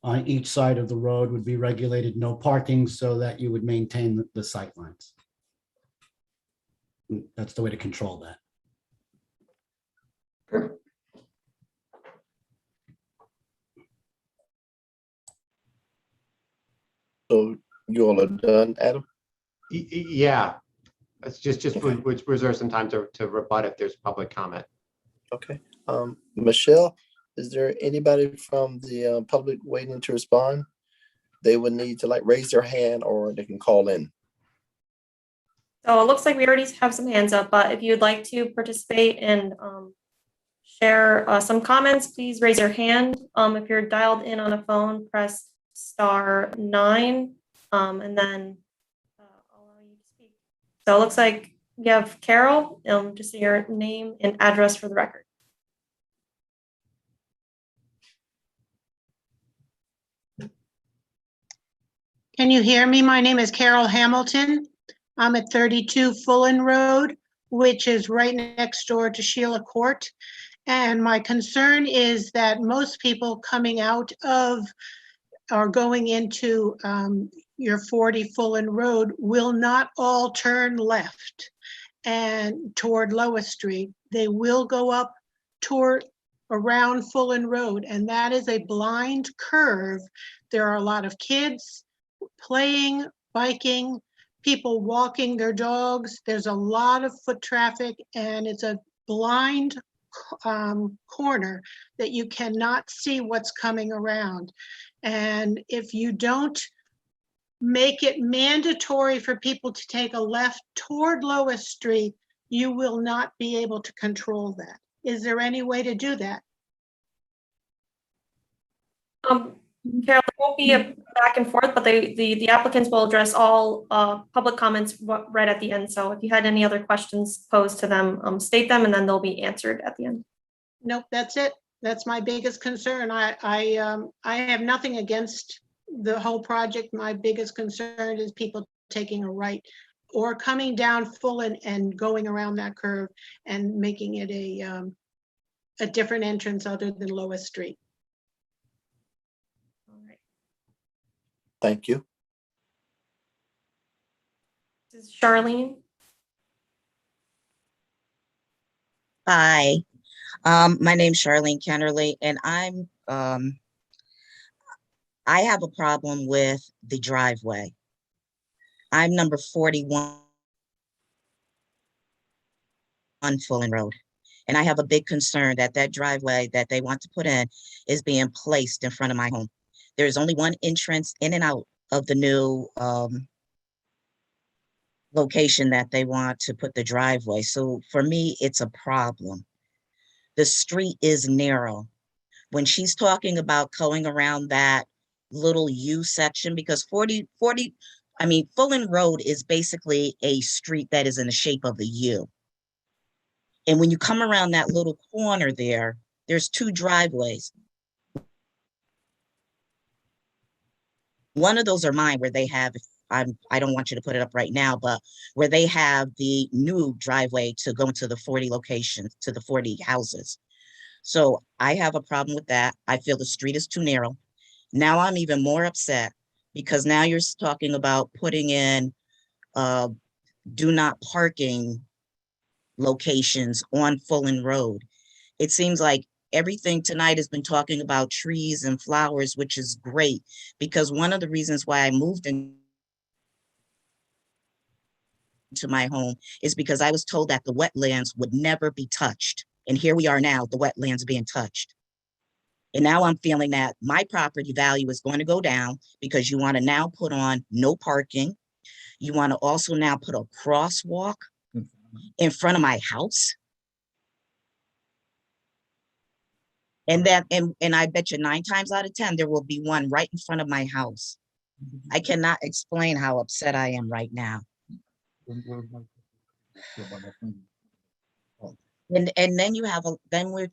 on each side of the road would be regulated no parking, so that you would maintain the sight lines. That's the way to control that. Okay. So you all are done, Adam? Yeah, it's just Okay. which reserve some time to rebut if there's public comment. Okay. Michelle, is there anybody from the public waiting to respond? They would need to raise their hand, or they can call in. So it looks like we already have some hands up, but if you'd like to participate and share some comments, please raise your hand. If you're dialed in on a phone, press *9, and then I'll allow you to speak. So it looks like you have Carol, just your name and address for the record. Can you hear me? My name is Carol Hamilton. I'm at 32 Fullen Road, which is right next door to Sheila Court. And my concern is that most people coming out of or going into your 40 Fullen Road will not all turn left and toward Lois Street. They will go up toward around Fullen Road, and that is a blind curve. There are a lot of kids playing, biking, people walking their dogs. There's a lot of foot traffic, and it's a blind corner that you cannot see what's coming around. And if you don't make it mandatory for people to take a left toward Lois Street, you will not be able to control that. Is there any way to do that? Carol, there won't be a back and forth, but the applicants will address all public comments right at the end. So if you had any other questions posed to them, state them and then they'll be answered at the end. Nope, that's it. That's my biggest concern. I have nothing against the whole project. My biggest concern is people taking a right or coming down full and going around that curve and making it a different entrance other than Lois Street. All right. Thank you. This is Charlene. Hi, my name's Charlene Kennerly, and I have a problem with the driveway. I'm number 41 on Fulton Road, and I have a big concern that that driveway that they want to put in is being placed in front of my home. There's only one entrance in and out of the new location that they want to put the driveway. So for me, it's a problem. The street is narrow. When she's talking about going around that little U section, because Fulton Road is basically a street that is in the shape of a U. And when you come around that little corner there, there's two driveways. One of those are mine where they have, I don't want you to put it up right now, but where they have the new driveway to go into the 40 locations, to the 40 houses. So I have a problem with that. I feel the street is too narrow. Now I'm even more upset because now you're talking about putting in do not parking locations on Fulton Road. It seems like everything tonight has been talking about trees and flowers, which is great because one of the reasons why I moved into my home is because I was told that the wetlands would never be touched. And here we are now, the wetlands being touched. And now I'm feeling that my property value is going to go down because you want to now put on no parking. You want to also now put a crosswalk in front of my house. And then, and I bet you 9 times out of 10, there will be one right in front of my house. I cannot explain how upset I am right now. And then you have then we're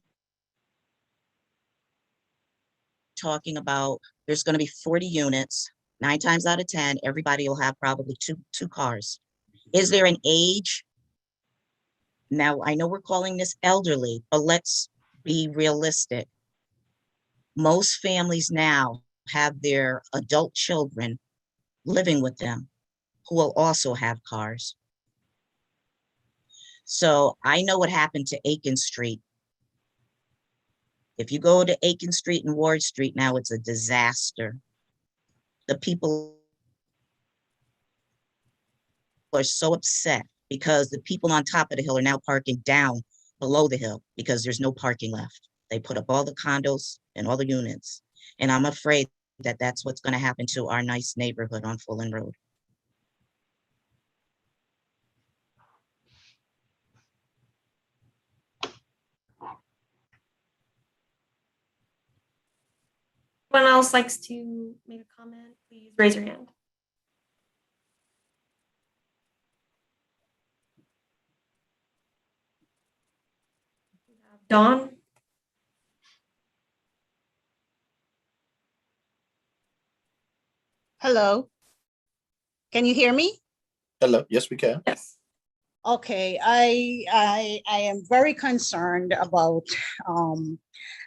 talking about there's going to be 40 units. 9 times out of 10, everybody will have probably two cars. Is there an age? Now, I know we're calling this elderly, but let's be realistic. Most families now have their adult children living with them who will also have cars. So I know what happened to Aiken Street. If you go to Aiken Street and Ward Street now, it's a disaster. The people are so upset because the people on top of the hill are now parking down below the hill because there's no parking left. They put up all the condos and all the units. And I'm afraid that that's what's going to happen to our nice neighborhood on Fulton Road. Anyone else likes to make a comment? Please raise your hand. Dawn? Hello. Can you hear me? Hello. Yes, we can. Yes. Okay, I am very concerned about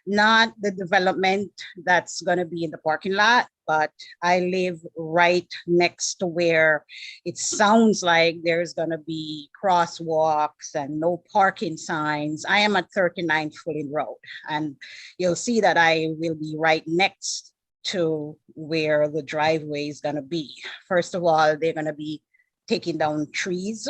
not the development that's going to be in the parking lot, but I live right next to where it sounds like there's going to be crosswalks and no parking signs. I am at 39 Fulton Road, and you'll see that I will be right next to where the driveway is going to be. First of all, they're going to be taking down trees.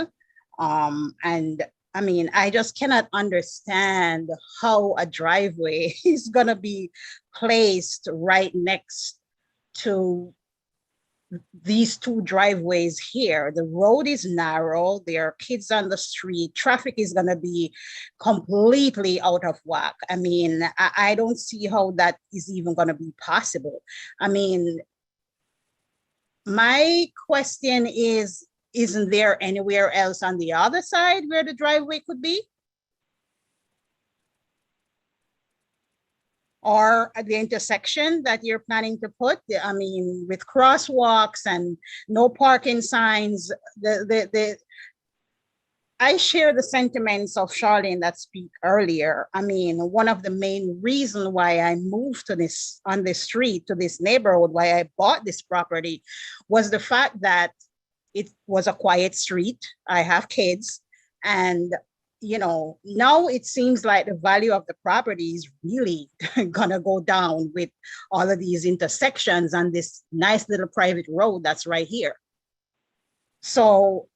And I mean, I just cannot understand how a driveway is going to be placed right next to these two driveways here. The road is narrow, there are kids on the street, traffic is gonna be completely out of whack. I mean, I don't see how that is even gonna be possible. I mean, my question is, isn't there anywhere else on the other side where the driveway could be? Or at the intersection that you're planning to put, I mean, with crosswalks and no parking signs, I share the sentiments of Charlene that speak earlier. I mean, one of the main reasons why I moved to this, on this street, to this neighborhood, why I bought this property was the fact that it was a quiet street. I have kids, and you know, now it seems like the value of the property is really gonna go down with all of these intersections and this nice little private road that's right here. So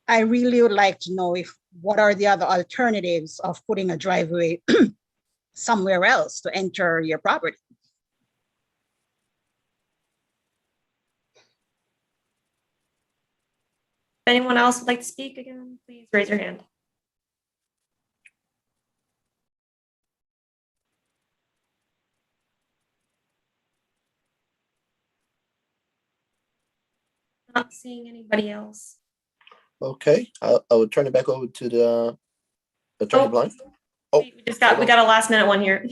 I really would like to know what are the other alternatives of putting a driveway somewhere else to enter your property. If anyone else would like to speak again, please raise your hand. Not seeing anybody else. Okay, I would turn it back over to the Attorney Oh. Blind. Oh, We got a last minute one here.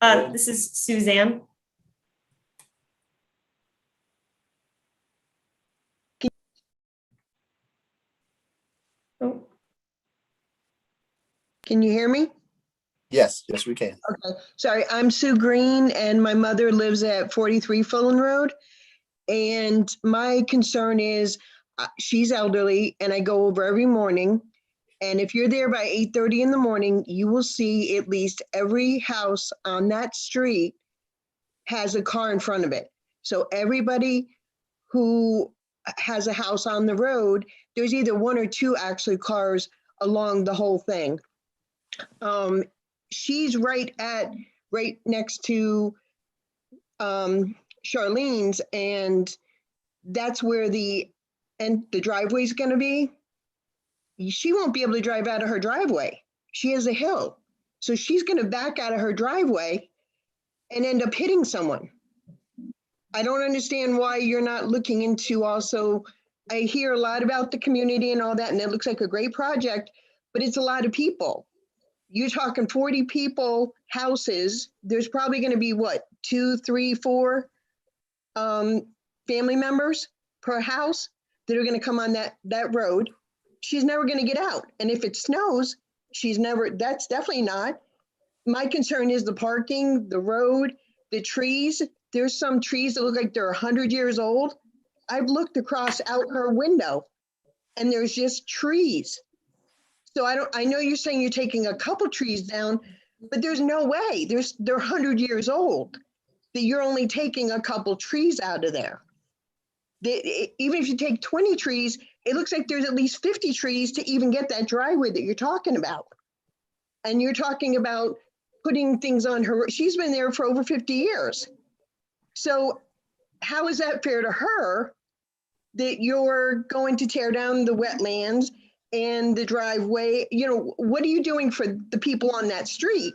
This is Suzanne. Oh, Can you hear me? yes, we can. Okay, sorry, I'm Sue Green and my mother lives at 43 Fulton Road. And my concern is she's elderly and I go over every morning. And if you're there by 8:30 in the morning, you will see at least every house on that street has a car in front of it. So everybody who has a house on the road, there's either one or two actually cars along the whole thing. She's right next to Charlene's, and that's where the driveway is going to be. She won't be able to drive out of her driveway. She has a hill, so she's going to back out of her driveway and end up hitting someone. I don't understand why you're not looking into also. I hear a lot about the community and all that, and it looks like a great project, but it's a lot of people. You're talking 40 people, houses. There's probably going to be what, 2, 3, 4 family members per house that are going to come on that road. She's never going to get out. And if it snows, that's definitely not. My concern is the parking, the road, the trees. There's some trees that look like they're 100 years old. I've looked across out her window and there's just trees. So I know you're saying you're taking a couple trees down, but there's no way. They're 100 years old that you're only taking a couple trees out of there. Even if you take 20 trees, it looks like there's at least 50 trees to even get that driveway that you're talking about. And you're talking about putting things on her. She's been there for over 50 years. So how is that fair to her that you're going to tear down the wetlands and the driveway? You know, what are you doing for the people on that street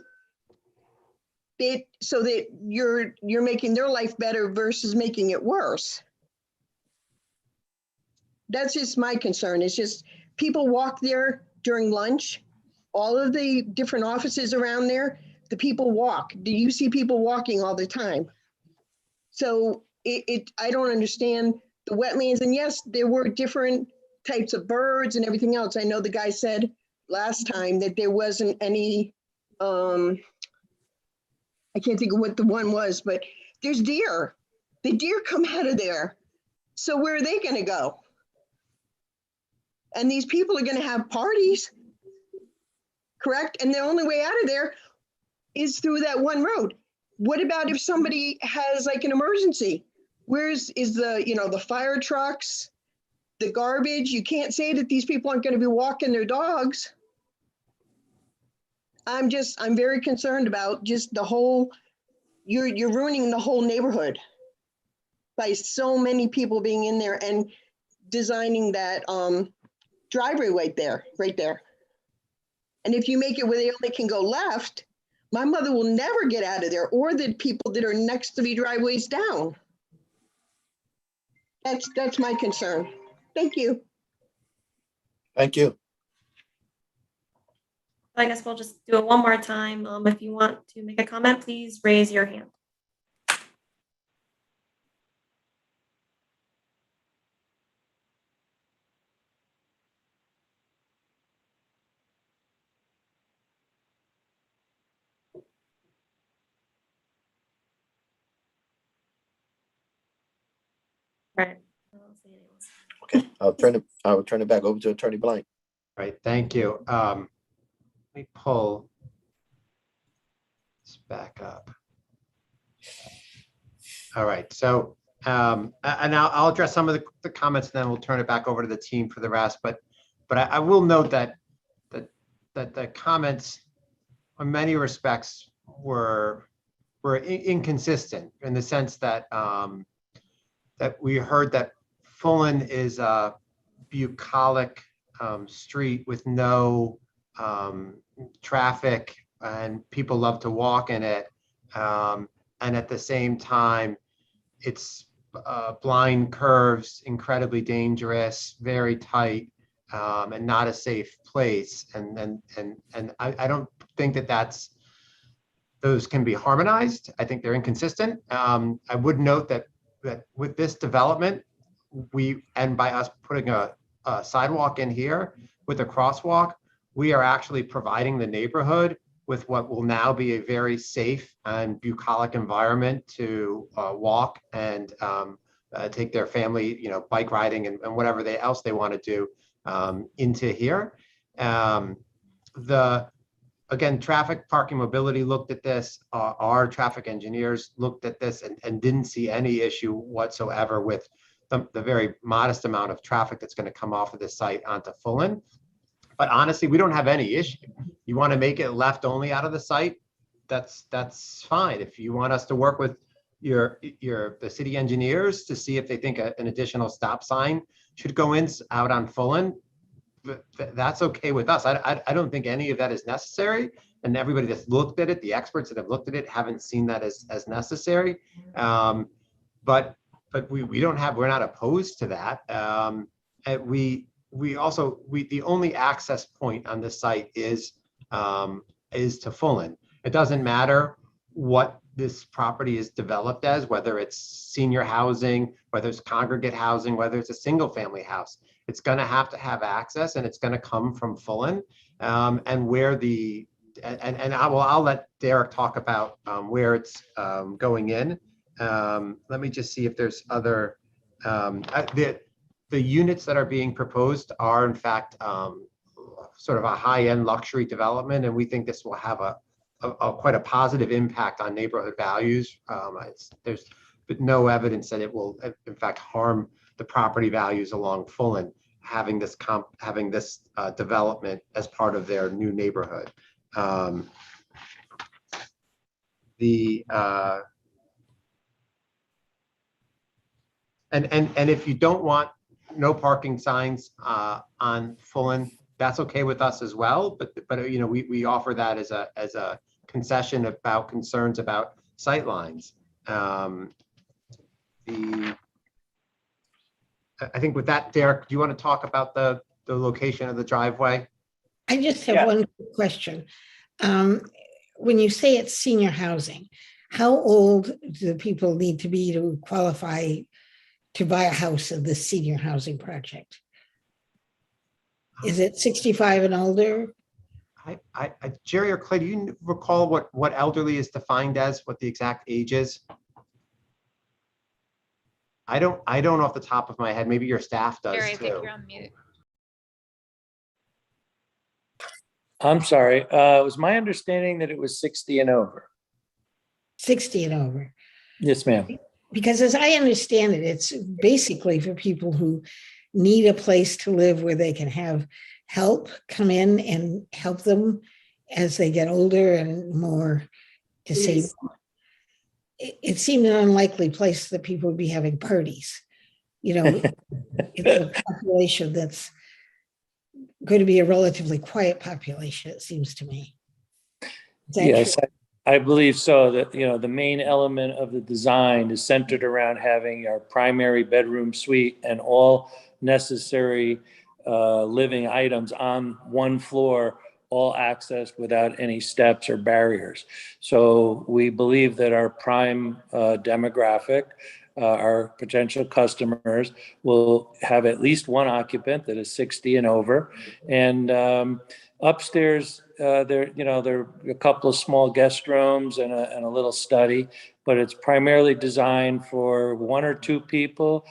so that you're making their life better versus making it worse? That's just my concern. It's just people walk there during lunch. All of the different offices around there, the people walk. Do you see people walking all the time? So I don't understand the wetlands. And yes, there were different types of birds and everything else. I know the guy said last time that there wasn't any, I can't think of what the one was, but there's deer. The deer come out of there. So where are they going to go? And these people are going to have parties, correct? And the only way out of there is through that one road. What about if somebody has like an emergency? Is the fire trucks, the garbage? You can't say that these people aren't going to be walking their dogs. I'm very concerned about just the whole, you're ruining the whole neighborhood. by so many people being in there and designing that driveway right there, right there. And if you make it where they only can go left, my mother will never get out of there, or the people that are next to the driveways down. That's my concern. Thank you. Thank you. I guess we'll just do it one more time. If you want to make a comment, please raise your hand. Right. I don't see anyone. Okay, I will turn it back over to Attorney Blank. Right, thank you. Let me pull this back up. All right, so, and I'll address some of the comments, and then we'll turn it back over to the team for the rest. But I will note that the comments, in many respects, were inconsistent in the sense that that we heard that Fullen is a bucolic street with no traffic, and people love to walk in it. And at the same time, it's blind curves, incredibly dangerous, very tight, and not a safe place. And I don't think that those can be harmonized. I think they're inconsistent. I would note that with this development, and by us putting a sidewalk in here with a crosswalk, we are actually providing the neighborhood with what will now be a very safe and bucolic environment to walk and take their family, bike riding and whatever else they want to do into here. Again, traffic, parking, mobility looked at this. Our traffic engineers looked at this and didn't see any issue whatsoever with the very modest amount of traffic that's going to come off of this site onto Fullen. But honestly, we don't have any issue. You want to make it left only out of the site, that's fine. If you want us to work with the city engineers to see if they think an additional stop sign should go out on Fullen, that's okay with us. I don't think any of that is necessary. And everybody that's looked at it, the experts that have looked at it, haven't seen that as necessary. But we're not opposed to that. And the only access point on this site is to Fullen. It doesn't matter what this property is developed as, whether it's senior housing, whether it's congregate housing, whether it's a single family house. It's going to have access, and it's going to come from Fullen. And where I'll let Derek talk about where it's going in. Let me just see if there's other. The units that are being proposed are in fact sort of a high-end luxury development, and we think this will have quite a positive impact on neighborhood values. There's no evidence that it will in fact harm the property values along Fullen, having this development as part of their new neighborhood. And if you don't want no parking signs on Fullen, that's okay with us as well. But we offer that as a concession about concerns about sightlines. I think with that, Derek, do you want to talk about the location of the driveway? I just have one quick question. When you say it's senior housing, how old do people need to be to qualify to buy a house of the senior housing project? Is it 65 and older? Jerry or Clay, do you recall what elderly is defined as, what the exact age is? I don't off the top of my head. Maybe your staff does Jerry, I too. think you're on mute. I'm sorry. It was my understanding that it was 60 and over. 60 and over. Yes, ma'am. Because as I understand it, it's basically for people who need a place to live where they can have help come in and help them as they get older and more disabled. it seemed an unlikely place that people would be having parties. You know, it's a population that's going to be a relatively quiet population, it seems to me. Is that Yes, true? I believe so. That, you know, the main element of the design is centered around having our primary bedroom suite and all necessary living items on one floor, all accessed without any steps or barriers. So we believe that our prime demographic, our potential customers, will have at least one occupant that is 60 and over. And upstairs, there are a couple of small guest rooms and a little study, but it's primarily designed for one or two people,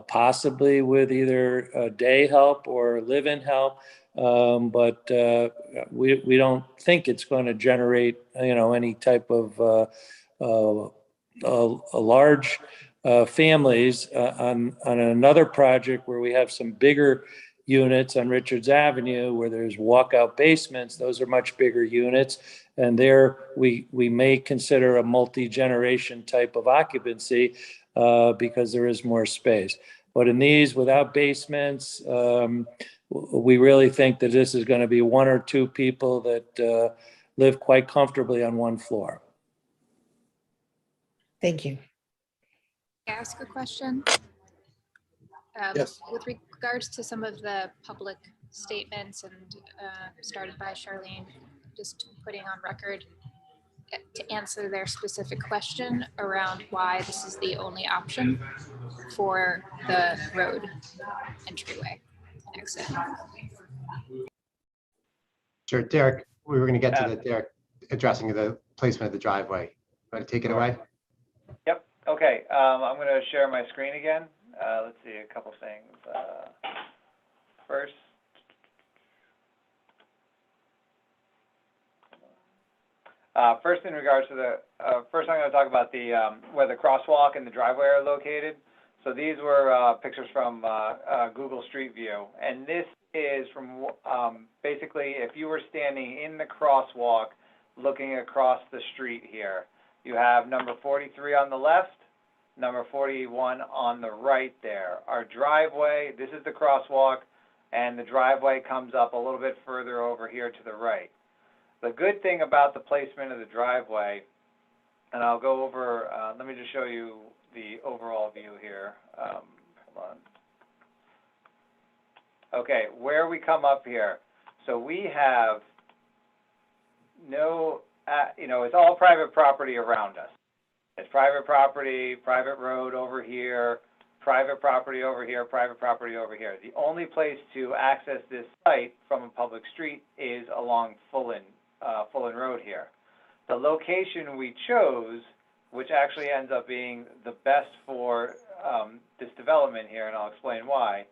possibly with either day help or live-in help. But we don't think it's going to generate, any type of large families. On another project where we have some bigger units on Richards Avenue where there's walkout basements, those are much bigger units. And there we may consider a multi-generation type of occupancy because there is more space. But in these without basements, we really think that this is going to be one or two people that live quite comfortably on one floor. Thank you. Ask a question? Yes. With regards to some of the public statements and started by Charlene, just putting on record to answer their specific question around why this is the only option for the road entryway and exit. Sure, Derek, we were going to get to the Derek addressing the placement of the driveway. Want to take it away? Yep. Okay. I'm going to share my screen again. Let's see a couple things. First, in regards to the first, I'm going to talk about the where the crosswalk and the driveway are located. So these were pictures from Google Street View, and this is from basically if you were standing in the crosswalk looking across the street here. You have number 43 on the left, number 41 on the right there. Our driveway, this is the crosswalk, and the driveway comes up a little bit further over here to the right. The good thing about the placement of the driveway, and I'll go over, let me just show you the overall view here. Hold on. Okay, where we come up here. So we have no, it's all private property around us. It's private property, private road over here, private property over here, private property over here. The only place to access this site from a public street is along Fullen Road here. The location we chose, which actually ends up being the best for this development here, and I'll explain why.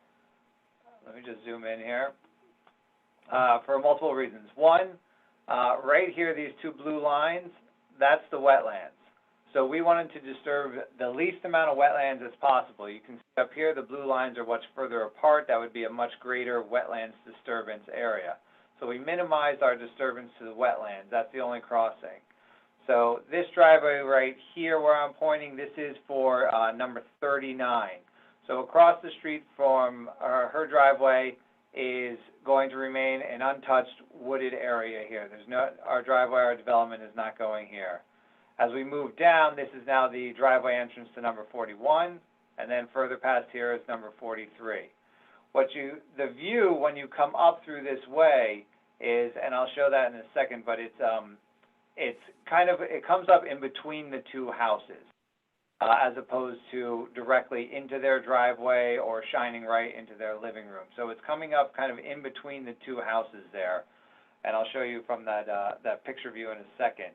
Let me just zoom in here. For multiple reasons. One, right here, these two blue lines, that's the wetlands. So we wanted to disturb the least amount of wetlands as possible. You can see up here, the blue lines are much further apart. That would be a much greater wetlands disturbance area. So we minimized our disturbance to the wetlands. That's the only crossing. So this driveway right here where I'm pointing, this is for number 39. So across the street from her driveway is going to remain an untouched wooded area here. There's no, our driveway, our development is not going here. As we move down, this is now the driveway entrance to number 41, and then further past here is number 43. The view when you come up through this way is, and I'll show that in a second, but it comes up in between the two houses, as opposed to directly into their driveway or shining right into their living room. So it's coming up kind of in between the two houses there, and I'll show you from that picture view in a second.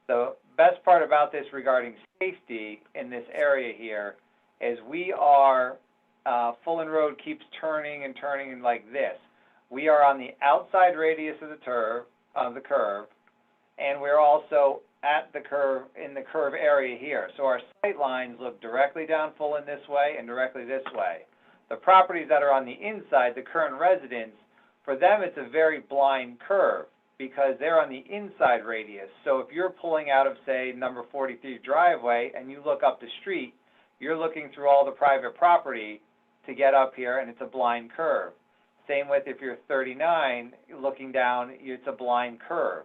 The best part about this regarding safety in this area here is we are, Fullen Road keeps turning and turning like this. We are on the outside radius of the curve, and we're also at the curve, in the curve area here. So our sight lines look directly down Fullen this way and directly this way. The properties that are on the inside, the current residents, for them it's a very blind curve. because they're on the inside radius. So if you're pulling out of, say, number 43 driveway and you look up the street, you're looking through all the private property to get up here, and it's a blind curve. Same with if you're 39, looking down, it's a blind curve.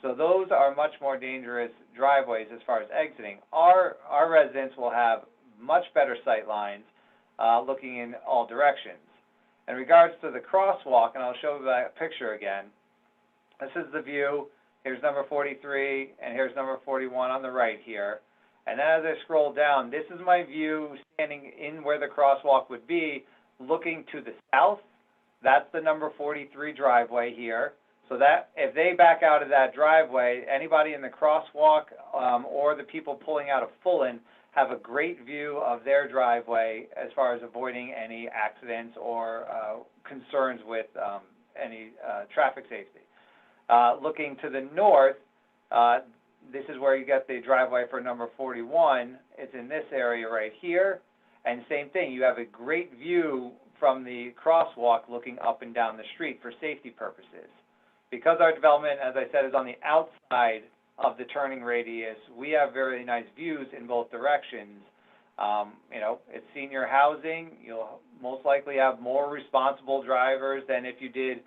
So those are much more dangerous driveways as far as exiting. Our residents will have much better sight lines looking in all directions. In regards to the crosswalk, and I'll show you that picture again, this is the view. Here's number 43, and here's number 41 on the right here. And then as I scroll down, this is my view standing in where the crosswalk would be, looking to the south. That's the number 43 driveway here. So that if they back out of that driveway, anybody in the crosswalk or the people pulling out of Fulton have a great view of their driveway as far as avoiding any accidents or concerns with any traffic safety. Looking to the north, this is where you get the driveway for number 41. It's in this area right here. And same thing, you have a great view from the crosswalk looking up and down the street for safety purposes. Because our development, as I said, is on the outside of the turning radius, we have very nice views in both directions. You know, it's senior housing. You'll most likely have more responsible drivers than if you did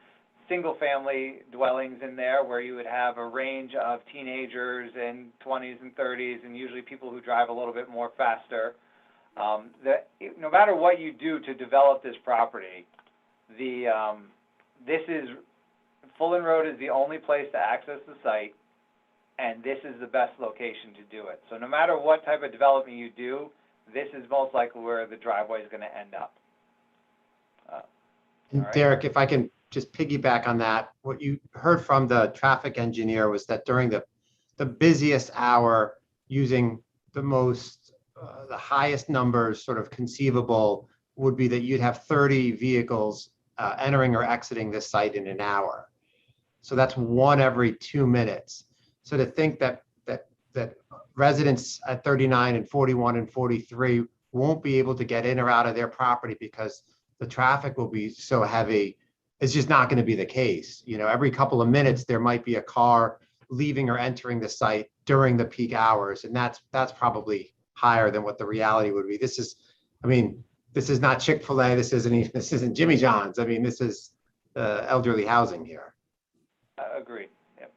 single-family dwellings in there, where you would have a range of teenagers and 20s and 30s, and usually people who drive a little bit more faster. No matter what you do to develop this property, Fulton Road is the only place to access the site, and this is the best location to do it. So no matter what type of development you do, this is most likely where the driveway is going to end up. And Derek, if I can just piggyback on that, what you heard from the traffic engineer was that during the busiest hour, using the highest numbers sort of conceivable would be that you'd have 30 vehicles entering or exiting this site in an hour. So that's 1 every 2 minutes. So to think that residents at 39 and 41 and 43 won't be able to get in or out of their property because the traffic will be so heavy, it's just not going to be the case. You know, every couple of minutes there might be a car leaving or entering the site during the peak hours, and that's probably higher than what the reality would be. This is not Chick-fil-A. This isn't Jimmy John's. I mean, this is elderly housing here. Agreed. Yep.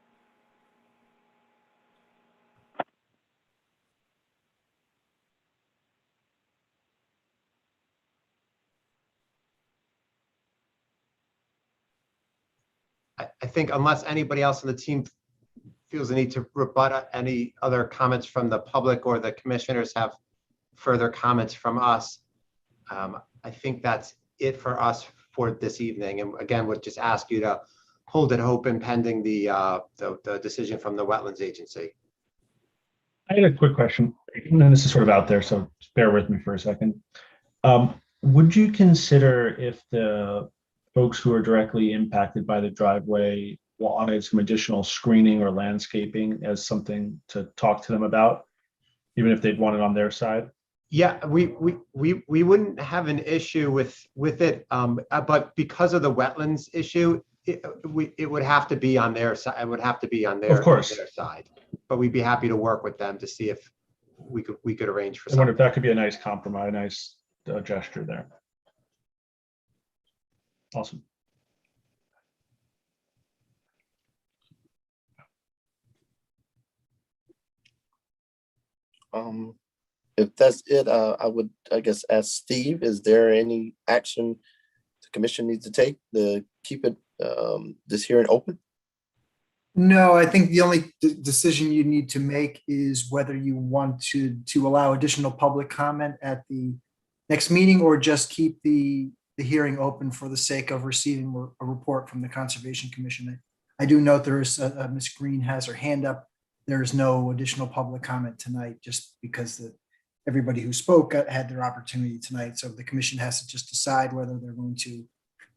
I think unless anybody else on the team feels the need to rebut any other comments from the public or the commissioners have further comments from us, I think that's it for us for this evening. And again, would just ask you to hold it open pending the decision from the Wetlands Agency. I had a quick question, and this is sort of out there, so just bear with me for a second. Would you consider, if the folks who are directly impacted by the driveway wanted some additional screening or landscaping as something to talk to them about, even if they'd want it on their side? Yeah, we wouldn't have an issue with it, but because of the wetlands issue, it would have to be on their side. It would have to be on their, of course, their side. But we'd be happy to work with them to see if we could arrange for I wonder something. if that could be a nice compromise, nice gesture there. Awesome. If that's it, I would, I guess, ask Steve, is there any action the commission needs to take to keep it, this hearing open? No, I think the only decision you need to make is whether you want to allow additional public comment at the next meeting, or just keep the hearing open for the sake of receiving a report from the Conservation Commission. I do note there is Ms. Green has her hand up. There is no additional public comment tonight, just because everybody who spoke had their opportunity tonight. So the commission has to just decide whether they're going to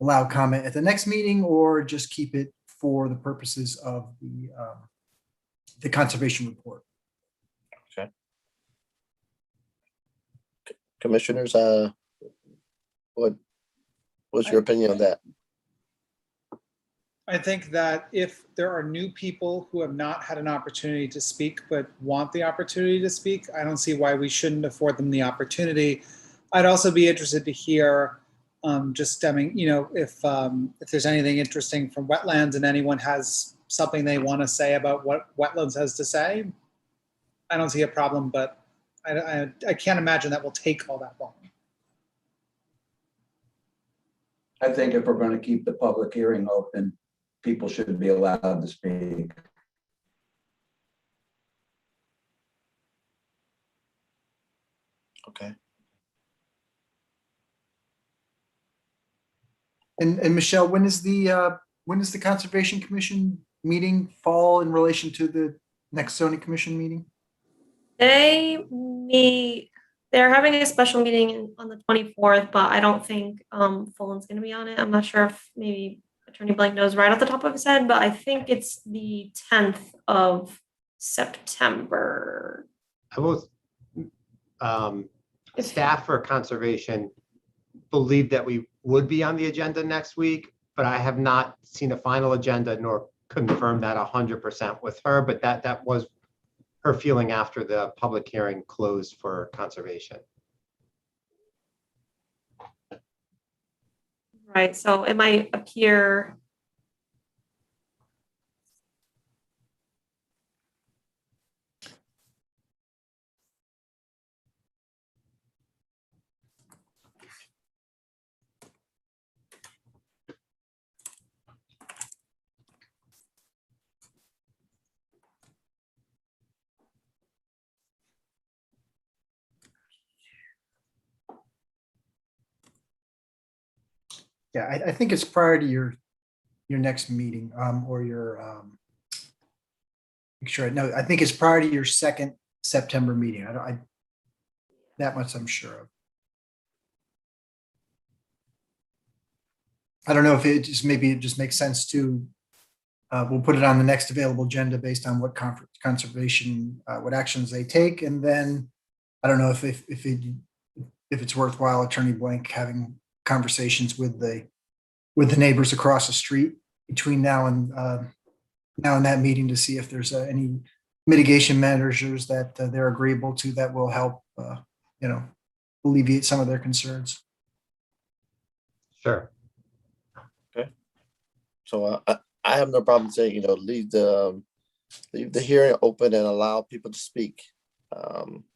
allow comment at the next meeting or just keep it for the purposes of the conservation report. Okay. Commissioners, what's your opinion on that? I think that if there are new people who have not had an opportunity to speak but want the opportunity to speak, I don't see why we shouldn't afford them the opportunity. I'd also be interested to hear, just stemming, if there's anything interesting from Wetlands and anyone has something they want to say about what Wetlands has to say. I don't see a problem, but I can't imagine that will take all that long. I think if we're going to keep the public hearing open, people should be allowed to speak. Okay. And Michelle, when is the Conservation Commission meeting fall in relation to the next Sony Commission meeting? They're having a special meeting on the 24th, but I don't think Fulton's going to be on it. I'm not sure if maybe Attorney Blank knows right off the top of his head, but I think it's the 10th of September. I will, staff for conservation believed that we would be on the agenda next week, but I have not seen a final agenda nor confirmed that 100% with her, but that was her feeling after the public hearing closed for conservation. Right, so it might appear. Yeah, I think it's prior to your next meeting, or your, make sure I know, I think it's prior to your second September meeting. That much I'm sure of. I don't know if maybe it just makes sense to, we'll put it on the next available agenda based on what conservation, what actions they take. And then I don't know if it's worthwhile Attorney Blank having conversations with the neighbors across the street between now and that meeting to see if there's any mitigation measures that they're agreeable to that will help, alleviate some of their concerns. Sure. Okay. So I have no problem saying, leave the hearing open and allow people to speak.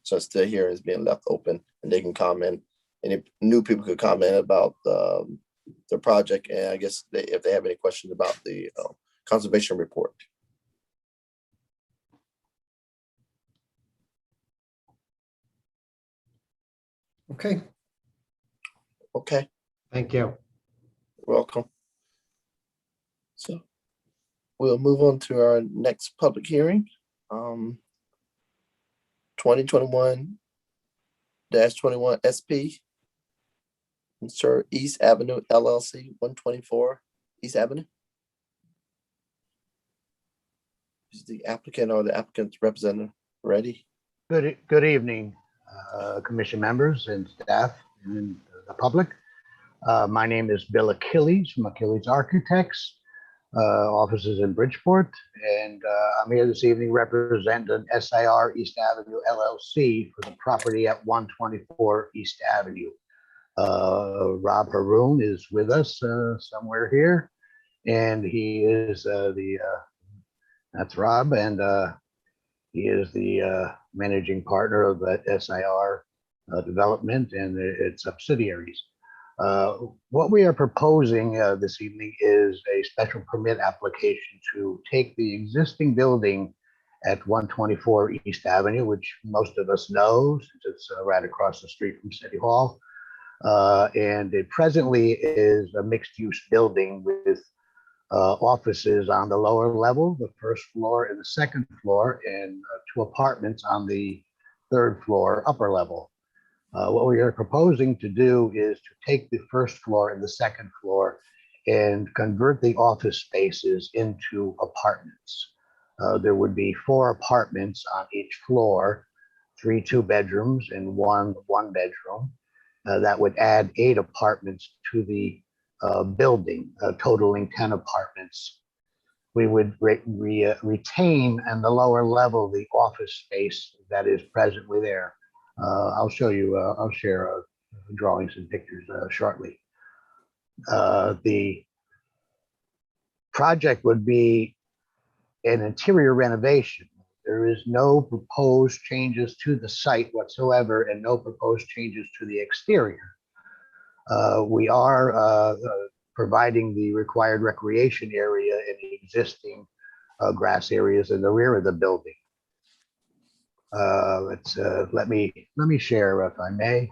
Since the hearing is being left open and they can comment, and if new people could comment about the project, and I guess if they have any questions about the conservation report. Okay. Okay. Thank you. You're welcome. So we'll move on to our next public hearing. 2021-21 SP. Sir East Avenue LLC, 124 East Avenue. Is the applicant or the applicant's representative ready? Good evening, commission members and staff and the public. My name is Bill Achilles from Achilles Architects, offices in Bridgeport, and I'm here this evening representing SIR East Avenue LLC for the property at 124 East Avenue. Rob Haroon is with us somewhere here, and he is that's Rob, and he is the managing partner of that SIR development and its subsidiaries. What we are proposing this evening is a special permit application to take the existing building at 124 East Avenue, which most of us know since it's right across the street from City Hall. And it presently is a mixed-use building with offices on the lower level, the first floor and the second floor, and 2 apartments on the 3rd floor, upper level. What we are proposing to do is to take the 1st floor and the 2nd floor and convert the office spaces into apartments. There would be 4 apartments on each floor, 3 2-bedrooms and 1 1-bedroom. That would add 8 apartments to the building, totaling 10 apartments we would retain in the lower level the office space that is presently there. I'll show you, I'll share drawings and pictures shortly. The project would be an interior renovation. There is no proposed changes to the site whatsoever and no proposed changes to the exterior. We are providing the required recreation area in the existing grass areas in the rear of the building. Let me share if I may.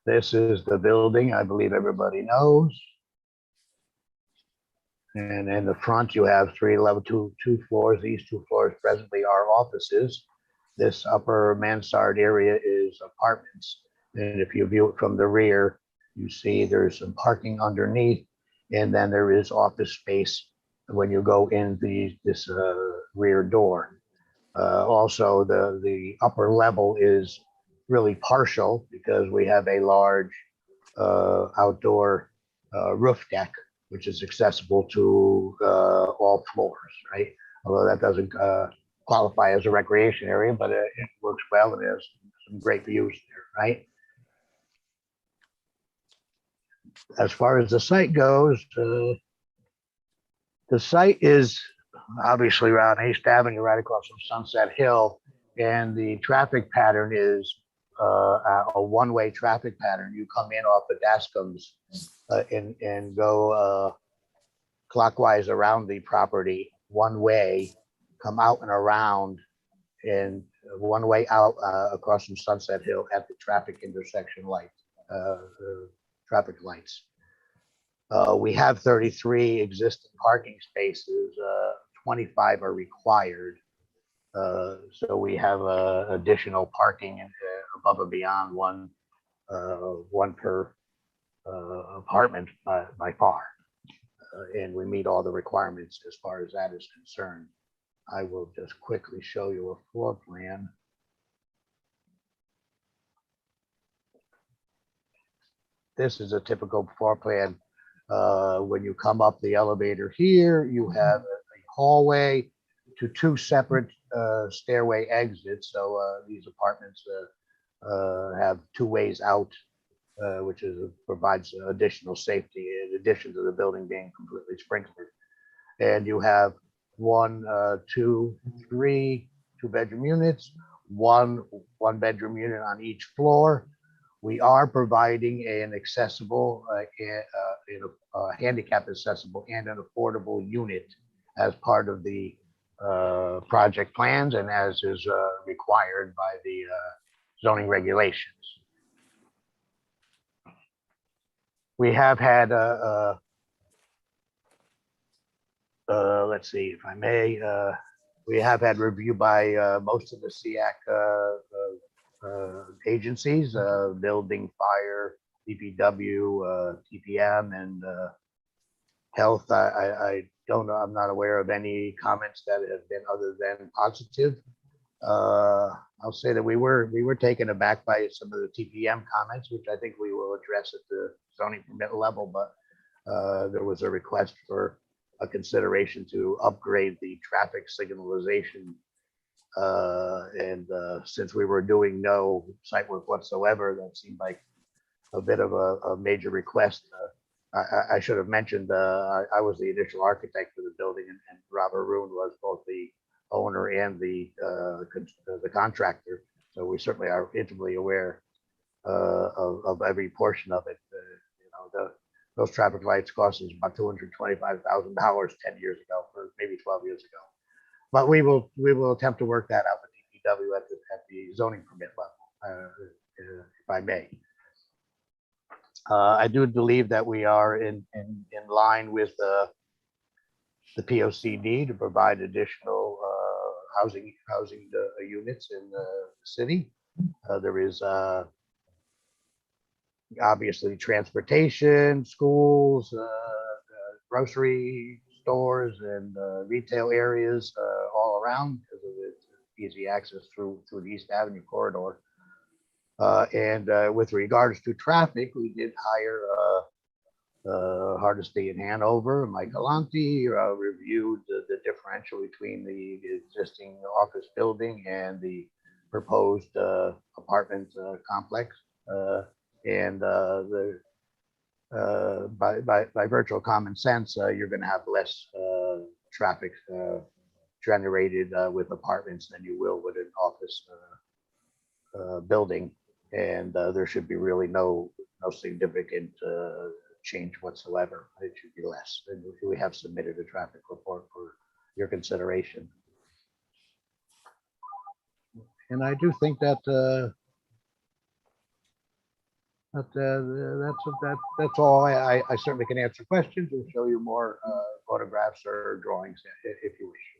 This is the building, I believe everybody knows. And in the front, you have two floors. These 2 floors presently are offices. This upper mansard area is apartments. And if you view it from the rear, you see there's some parking underneath, and then there is office space when you go in this rear door. Also, the upper level is really partial because we have a large outdoor roof deck, which is accessible to all floors, right? Although that doesn't qualify as a recreation area, but it works well and has some great views there, right? As far as the site goes, the site is obviously around East Avenue, right across from Sunset Hill, and the traffic pattern is a one-way traffic pattern. You come in off of Dascom's and go clockwise around the property one way, come out and around, and one way out across from Sunset Hill at the traffic intersection light, traffic lights. We have 33 existing parking spaces, 25 are required. So we have additional parking above and beyond one per apartment by far. And we meet all the requirements as far as that is concerned. I will just quickly show you a floor plan. This is a typical floor plan. When you come up the elevator here, you have a hallway to 2 separate stairway exits. So these apartments have 2 ways out, which provides additional safety in addition to the building being completely sprinkled. And you have 1, 2, 3 2-bedroom units, one bedroom unit on each floor. We are providing an accessible, handicap accessible and an affordable unit as part of the project plans and as is required by the zoning regulations. We have had, let's see if I may, we have had review by most of the SEAC agencies, building, fire, DPW, TPM, and health. I don't know, I'm not aware of any comments that have been other than positive. I'll say that we were taken aback by some of the TPM comments, which I think we will address at the zoning permit level, but there was a request for a consideration to upgrade the traffic signalization. And since we were doing no site work whatsoever, that seemed like a bit of a major request. I should have mentioned I was the initial architect for the building, and Robert Roon was both the owner and the contractor. So we certainly are intimately aware of every portion of it. Those traffic lights cost us about $225,000 10 years ago, or maybe 12 years ago. But we will attempt to work that out with DPW at the zoning permit level, if I may. I do believe that we are in line with the POCD to provide additional housing units in the city. There is obviously transportation, schools, grocery stores, and retail areas all around because of easy access through the East Avenue corridor. And with regards to traffic, we did hire Hardesty in Hanover, Mike Galanti, reviewed the differential between the existing office building and the proposed apartment complex. And by virtual common sense, you're going to have less traffic generated with apartments than you will with an office building. And there should be really no significant change whatsoever. It should be less. And we have submitted a traffic report for your consideration. And I do think that that's all. I certainly can answer questions or show you more photographs or drawings if you wish.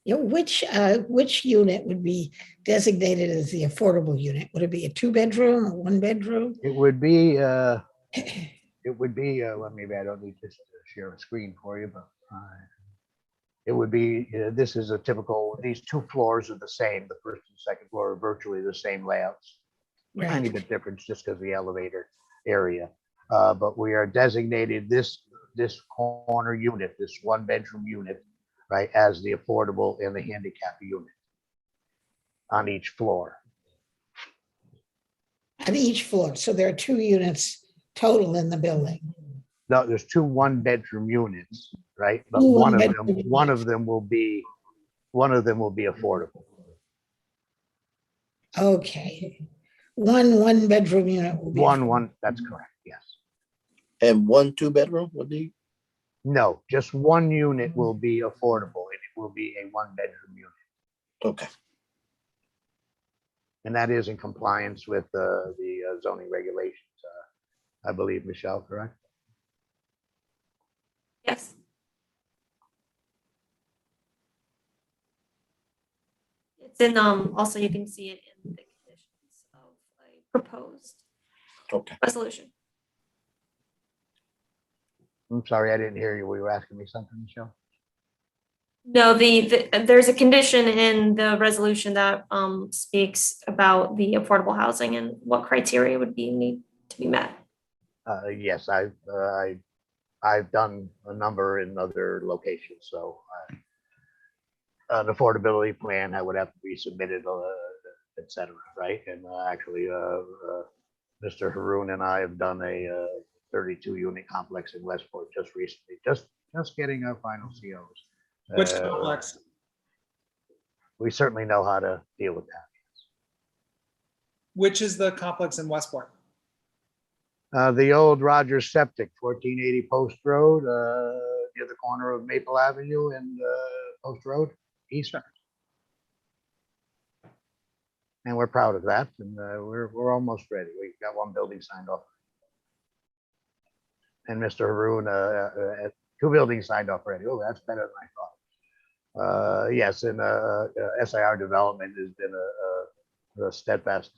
Yeah, which unit would be designated as the affordable unit? Would it be a 2-bedroom or 1-bedroom? It would be. Well, maybe I don't need to share a screen for you, but it would be. This is a typical. These 2 floors are the same. The first and second floor are virtually the same layouts. Right. Tiny bit difference just because of the elevator area. But we are designated this corner unit, this 1-bedroom unit, right, as the affordable and the handicap unit on each floor. On each floor. So there are 2 units total in the building. No, there's 2 1-bedroom units, right? But 2 one one-bedroom of them will be affordable. Okay. One bedroom unit will be One. That's correct. Yes. And 1 2-bedroom would be? No, just 1 unit will be affordable, and it will be a 1-bedroom unit. Okay. And that is in compliance with the zoning regulations. I believe, Michelle, correct? Yes. It's in, also you can see it in the conditions of a proposed resolution. I'm sorry, I didn't hear you. Were you asking me something, Michelle? No, there's a condition in the resolution that speaks about the affordable housing and what criteria would need to be met. Yes, I've done a number in other locations, so an affordability plan that would have to be submitted, et cetera, right? And actually, Mr. Haroon and I have done a 32-unit complex in Westport just recently, just getting our final COs. Which complex? We certainly know how to deal with that. Which is the complex in Westport? The old Rogers Septic, 1480 Post Road, near the corner of Maple Avenue and Post Road, east. And we're proud of that, and we're almost ready. We've got 1 building signed off. And Mr. Haroon, 2 buildings signed off already. Oh, that's better than I thought. Yes, and SIR Development has been a steadfast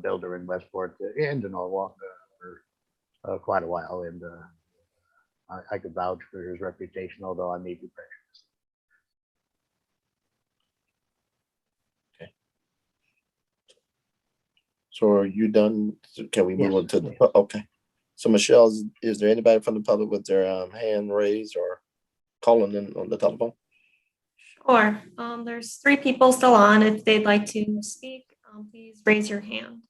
builder in Westport and in Norwalk for quite a while, and I could vouch for his reputation, although I may be prejudiced. Okay. So are you done? Can we move on to the, okay. So Michelle, is there anybody from the public with their hand raised or calling in on the telephone? Sure. There's 3 people still on. If they'd like to speak, please raise your hand.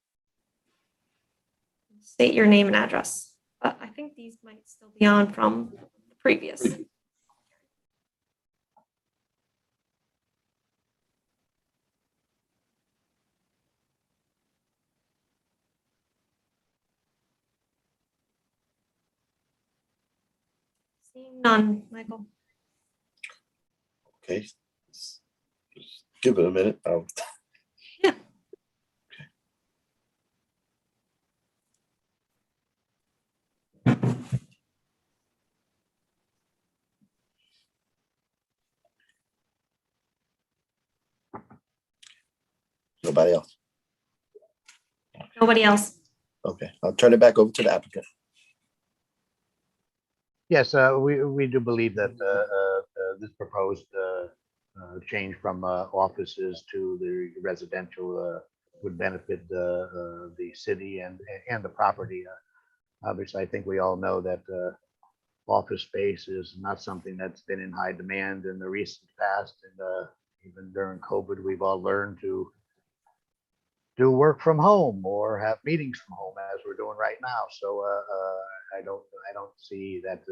State your name and address. But I think these might still be on from the previous. Seeing none, Michael. Okay. Just give it a minute. Yeah. Nobody else. Nobody else. Okay, I'll turn it back over to the applicant. Yes, we do believe that this proposed change from offices to the residential would benefit the city and the property. Obviously, I think we all know that office space is not something that's been in high demand in the recent past. And even during COVID, we've all learned to do work from home or have meetings from home as we're doing right now. So I don't see that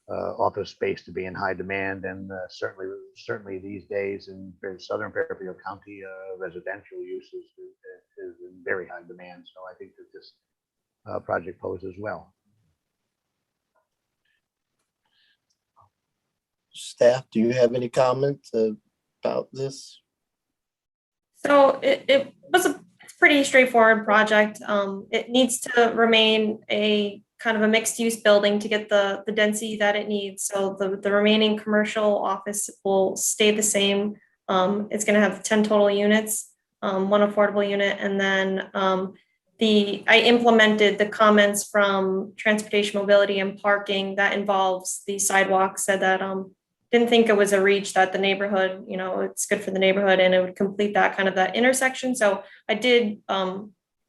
office space to be in high demand, and certainly these days in Southern Fairfield County, residential use is in very high demand. So I think that this project poses well. Staff, do you have any comments about this? So it was it's pretty straightforward project. It needs to remain a kind of a mixed use building to get the density that it needs. So the remaining commercial office will stay the same. It's going to have 10 total units, one affordable unit, and then I implemented the comments from transportation, mobility, and parking that involves the sidewalks. Said that didn't think it was a reach that the neighborhood, it's good for the neighborhood and it would complete that kind of that intersection. So I did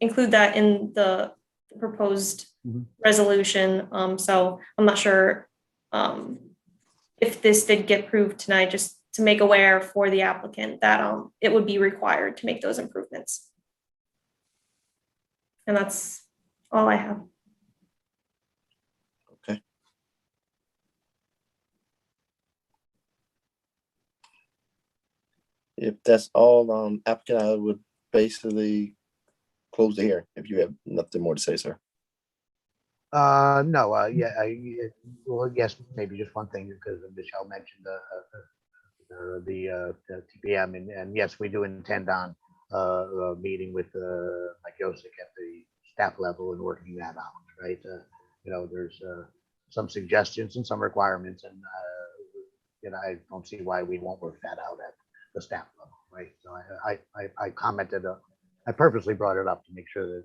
include that in the proposed resolution. So I'm not sure if this did get approved tonight, just to make aware for the applicant that it would be required to make those improvements. And that's all I have. Okay. If that's all, applicant, I would basically close the hearing if you have nothing more to say, sir. No, well, yes, maybe just one thing, because Michelle mentioned the TPM, and yes, we do intend on meeting with Mike Yosick at the staff level and working that out, right? There's some suggestions and some requirements, and I don't see why we won't work that out at the staff level, right? So I commented, I purposely brought it up to make sure that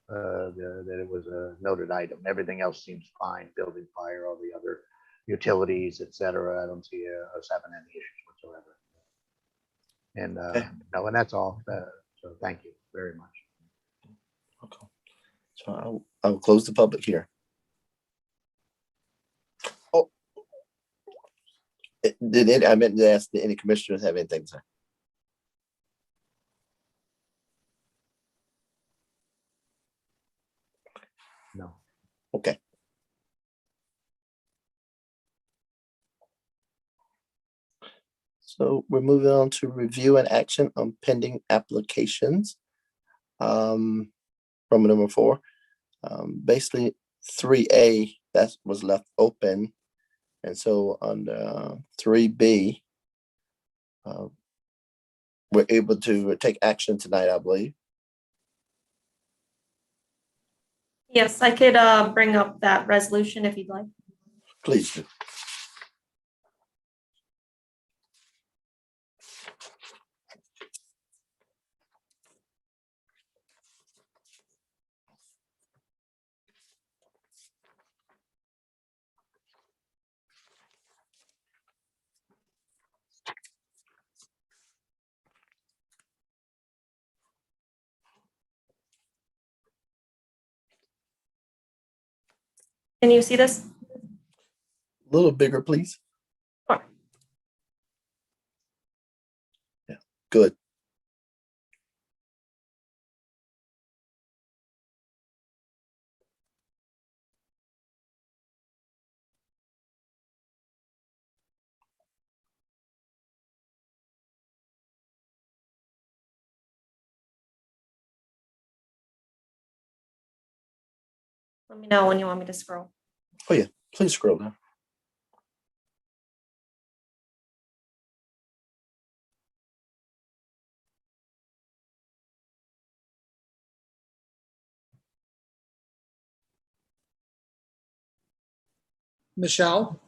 that it was a noted item. Everything else seems fine, building, fire, all the other utilities, etc. I don't see us having any issues whatsoever. And no, and that's all. So thank you very much. Okay. So I'll close the public here. Oh, I meant to ask, did any commissioners have anything to say? No. Okay. So we're moving on to review and action on pending applications. Roman number 4. Basically 3A, that was left open. And so on 3B, we're able to take action tonight, I believe. Yes, I could bring up that resolution if you'd like. Please do. Can you see this? A little bigger, please. Sure. Yeah, good. Let me know when you want me to scroll. Oh yeah, please scroll down. Michelle,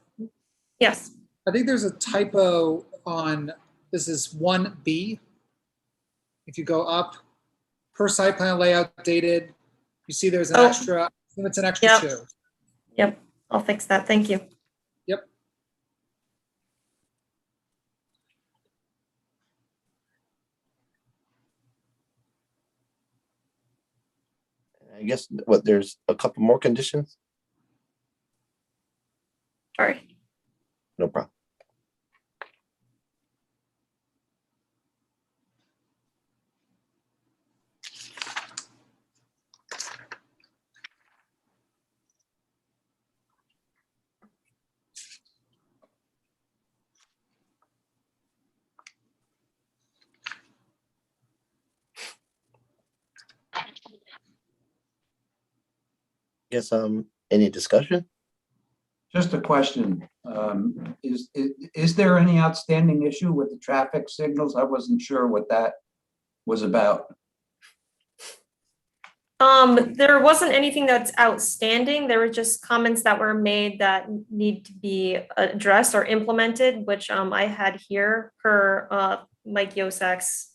Yes. I think there's a typo on, this is 1B. If you go up, per site plan layout dated, you see there's an extra, it's an extra 2. Yep, I'll fix that. Thank you. Yep. I guess what, there's a couple more conditions? Sorry. No problem. Guess any discussion? Just a question. Is there any outstanding issue with the traffic signals? I wasn't sure what that was about. There wasn't anything that's outstanding. There were just comments that were made that need to be addressed or implemented, which I had here per Mike Yosak's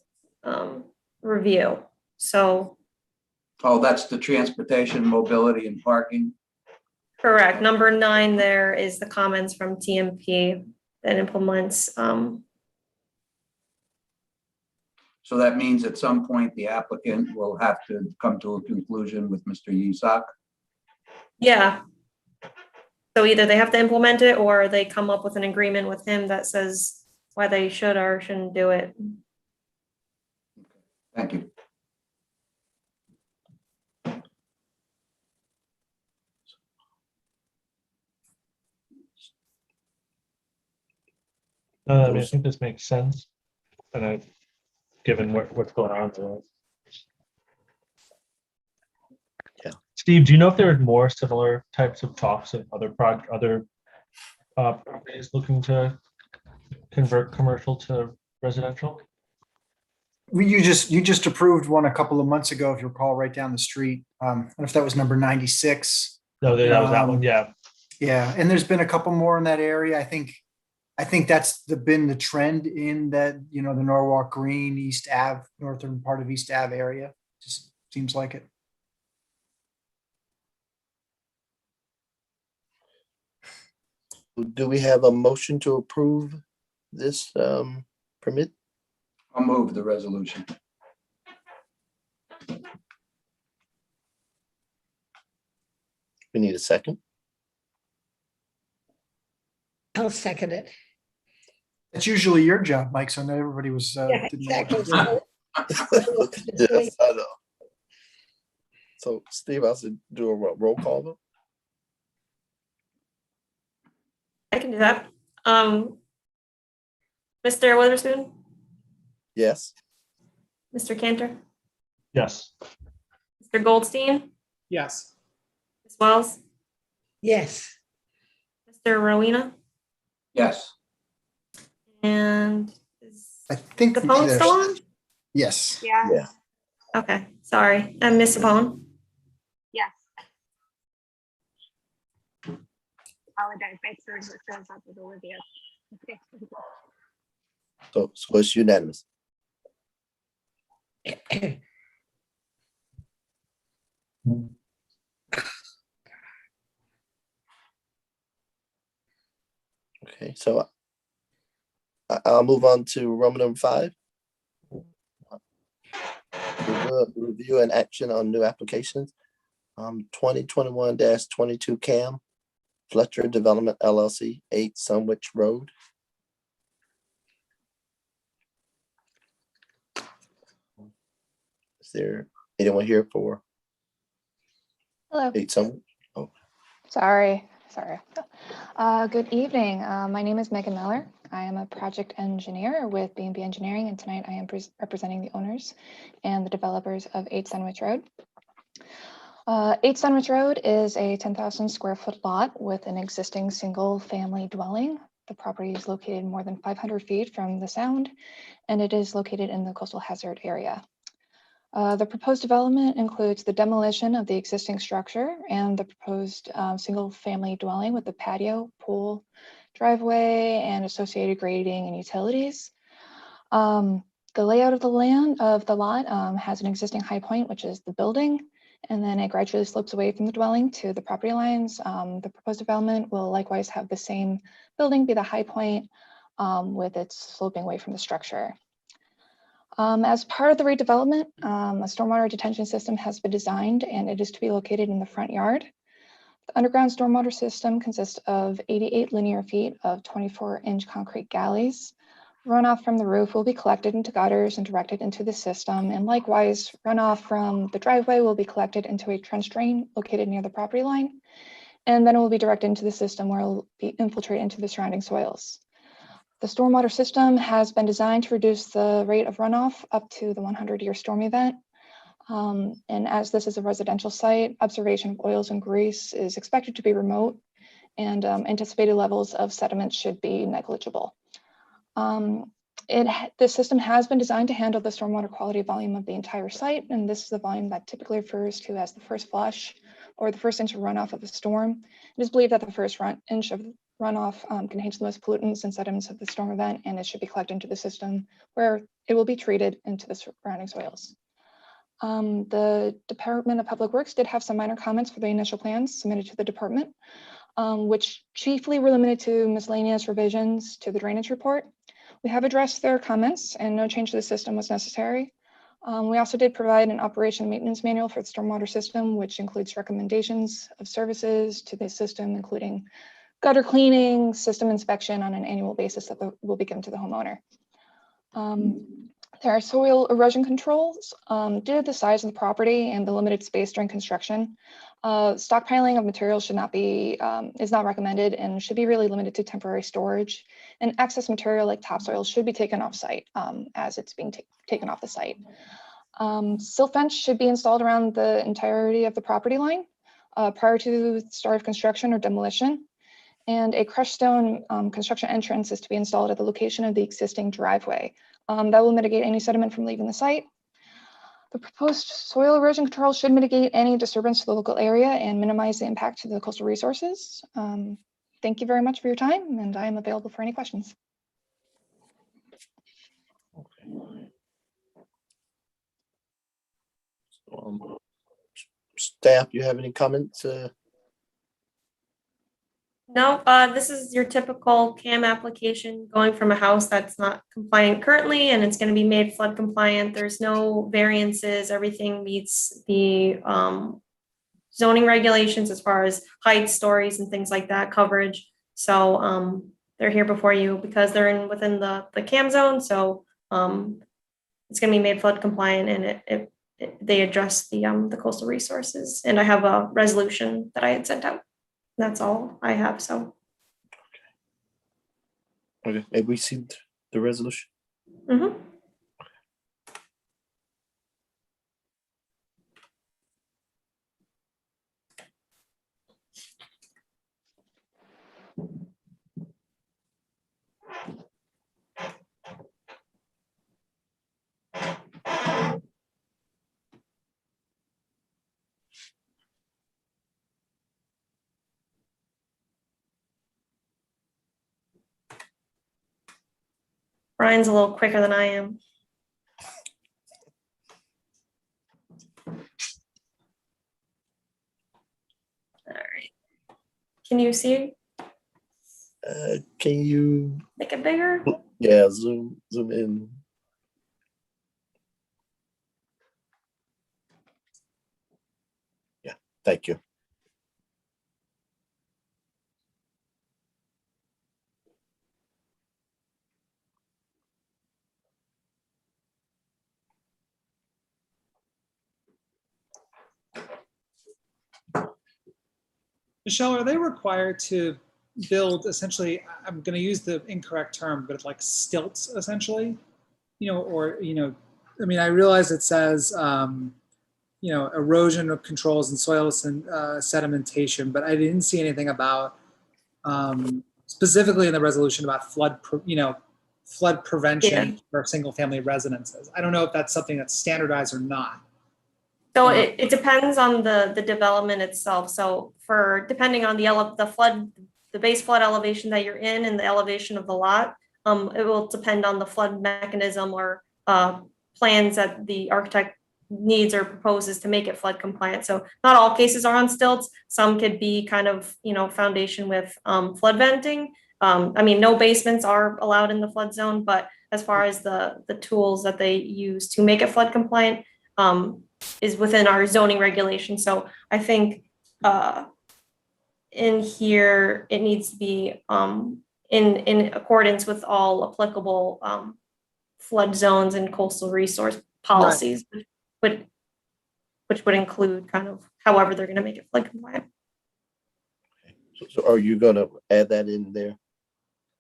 review. So. Oh, that's the transportation, mobility, and parking. Correct. Number 9 there is the comments from TMP that implements. So that means at some point the applicant will have to come to a conclusion with Mr. Yusak? Yeah. So either they have to implement it or they come up with an agreement with him that says why they should or shouldn't do it. Thank you. I mean, I think this makes sense, and given what's going on there. Yeah. Steve, do you know if there are more similar types of talks of other properties looking to convert commercial to residential? You just approved one a couple of months ago, if you recall, right down the street. I don't know if that was number 96. No, that was that one. Yeah. Yeah, and there's been a couple more in that area. I think that's been the trend in that, the Norwalk Green, East Ave, northern part of East Ave area. Just seems like it. Do we have a motion to approve this permit? I'll move the resolution. We need a second. I'll second it. It's usually your job, Mike, so not everybody was. Yeah, exactly. Yes, I know. So Steve, I'll do a roll call though. I can do that. Mr. Witherspoon, Yes. Mr. Cantor, Yes. Mr. Goldstein, Yes. Ms. Wells, Yes. Mr. Rowena, Yes. and I think the phone still on? Yes. Yeah. Yeah. Okay, sorry, I missed the phone. Yes. Apologize, my service goes up with Olivia. Okay. So it's unanimous. Okay, so I'll move on to Roman number 5. Review and action on new applications. 2021-22 CAM, Fletcher Development LLC, 8 Sunwich Road. Is there anyone here for Hello. 8 Sunwich? Oh, Sorry. Good evening. My name is Megan Miller. I am a project engineer with B&B Engineering, and tonight I am representing the owners and the developers of 8 Sunwich Road. 8 Sunwich Road is a 10,000 square foot lot with an existing single family dwelling. The property is located more than 500 feet from the sound, and it is located in the coastal hazard area. The proposed development includes the demolition of the existing structure and the proposed single-family dwelling with the patio, pool, driveway, and associated grading and utilities. The layout of the lot has an existing high point, which is the building, and then it gradually slopes away from the dwelling to the property lines. The proposed development will likewise have the same building be the high point with its sloping away from the structure. As part of the redevelopment, a stormwater detention system has been designed and it is to be located in the front yard. The underground stormwater system consists of 88 linear feet of 24-inch concrete galleys. Runoff from the roof will be collected into gutters and directed into the system. And likewise, runoff from the driveway will be collected into a trench drain located near the property line. And then it will be directed into the system where it will be infiltrated into the surrounding soils. The stormwater system has been designed to reduce the rate of runoff up to the 100-year storm event. And as this is a residential site, observation of oils and grease is expected to be remote, and anticipated levels of sediment should be negligible. The system has been designed to handle the stormwater quality volume of the entire site, and this is the volume that typically refers to as the first flush or the first inch of runoff of a storm. It is believed that the first inch of runoff contains the most pollutants and sediments of the storm event, and it should be collected into the system where it will be treated into the surrounding soils. The Department of Public Works did have some minor comments for the initial plans submitted to the department, which chiefly were limited to miscellaneous revisions to the drainage report. We have addressed their comments and no change to the system was necessary. We also did provide an operation and maintenance manual for the stormwater system, which includes recommendations of services to the system, including gutter cleaning, system inspection on an annual basis that will be given to the homeowner. There are soil erosion controls due to the size of the property and the limited space during construction. Stockpiling of materials should not be, is not recommended and should be really limited to temporary storage. And excess material like topsoil should be taken off site as it's being taken off the site. Silt fence should be installed around the entirety of the property line prior to the start of construction or demolition. And a crushed stone construction entrance is to be installed at the location of the existing driveway. That will mitigate any sediment from leaving the site. The proposed soil erosion control should mitigate any disturbance to the local area and minimize the impact to the coastal resources. Thank you very much for your time, and I am available for any questions. Staff, you have any comments? No, this is your typical CAM application going from a house that's not compliant currently, and it's going to be made flood compliant. There's no variances. Everything meets the zoning regulations as far as height, stories, and things like that, coverage. So they're here before you because they're within the CAM zone. So it's going to be made flood compliant, and they address the coastal resources. And I have a resolution that I had sent out. That's all I have, so. Okay, have we seen the resolution? Mm-hmm. Brian's a little quicker than I am. All right. Can you see? Can you make it bigger? Yeah, zoom in. Yeah, thank you. Michelle, are they required to build essentially, I'm going to use the incorrect term, but like stilts essentially, or, I mean, I realize it says, erosion of controls and soil sedimentation, but I didn't see anything about specifically in the resolution about flood prevention for single family residences. I don't know if that's something that's standardized or not. So it depends on the development itself. So depending on the base flood elevation that you're in and the elevation of the lot, it will depend on the flood mechanism or plans that the architect needs or proposes to make it flood compliant. So not all cases are on stilts. Some could be kind of, foundation with flood venting. I mean, no basements are allowed in the flood zone, but as far as the tools that they use to make it flood compliant, is within our zoning regulation. So I think in here, it needs to be in accordance with all applicable flood zones and coastal resource policies, which would include kind of however they're going to make it flood compliant. So are you gonna add that in there?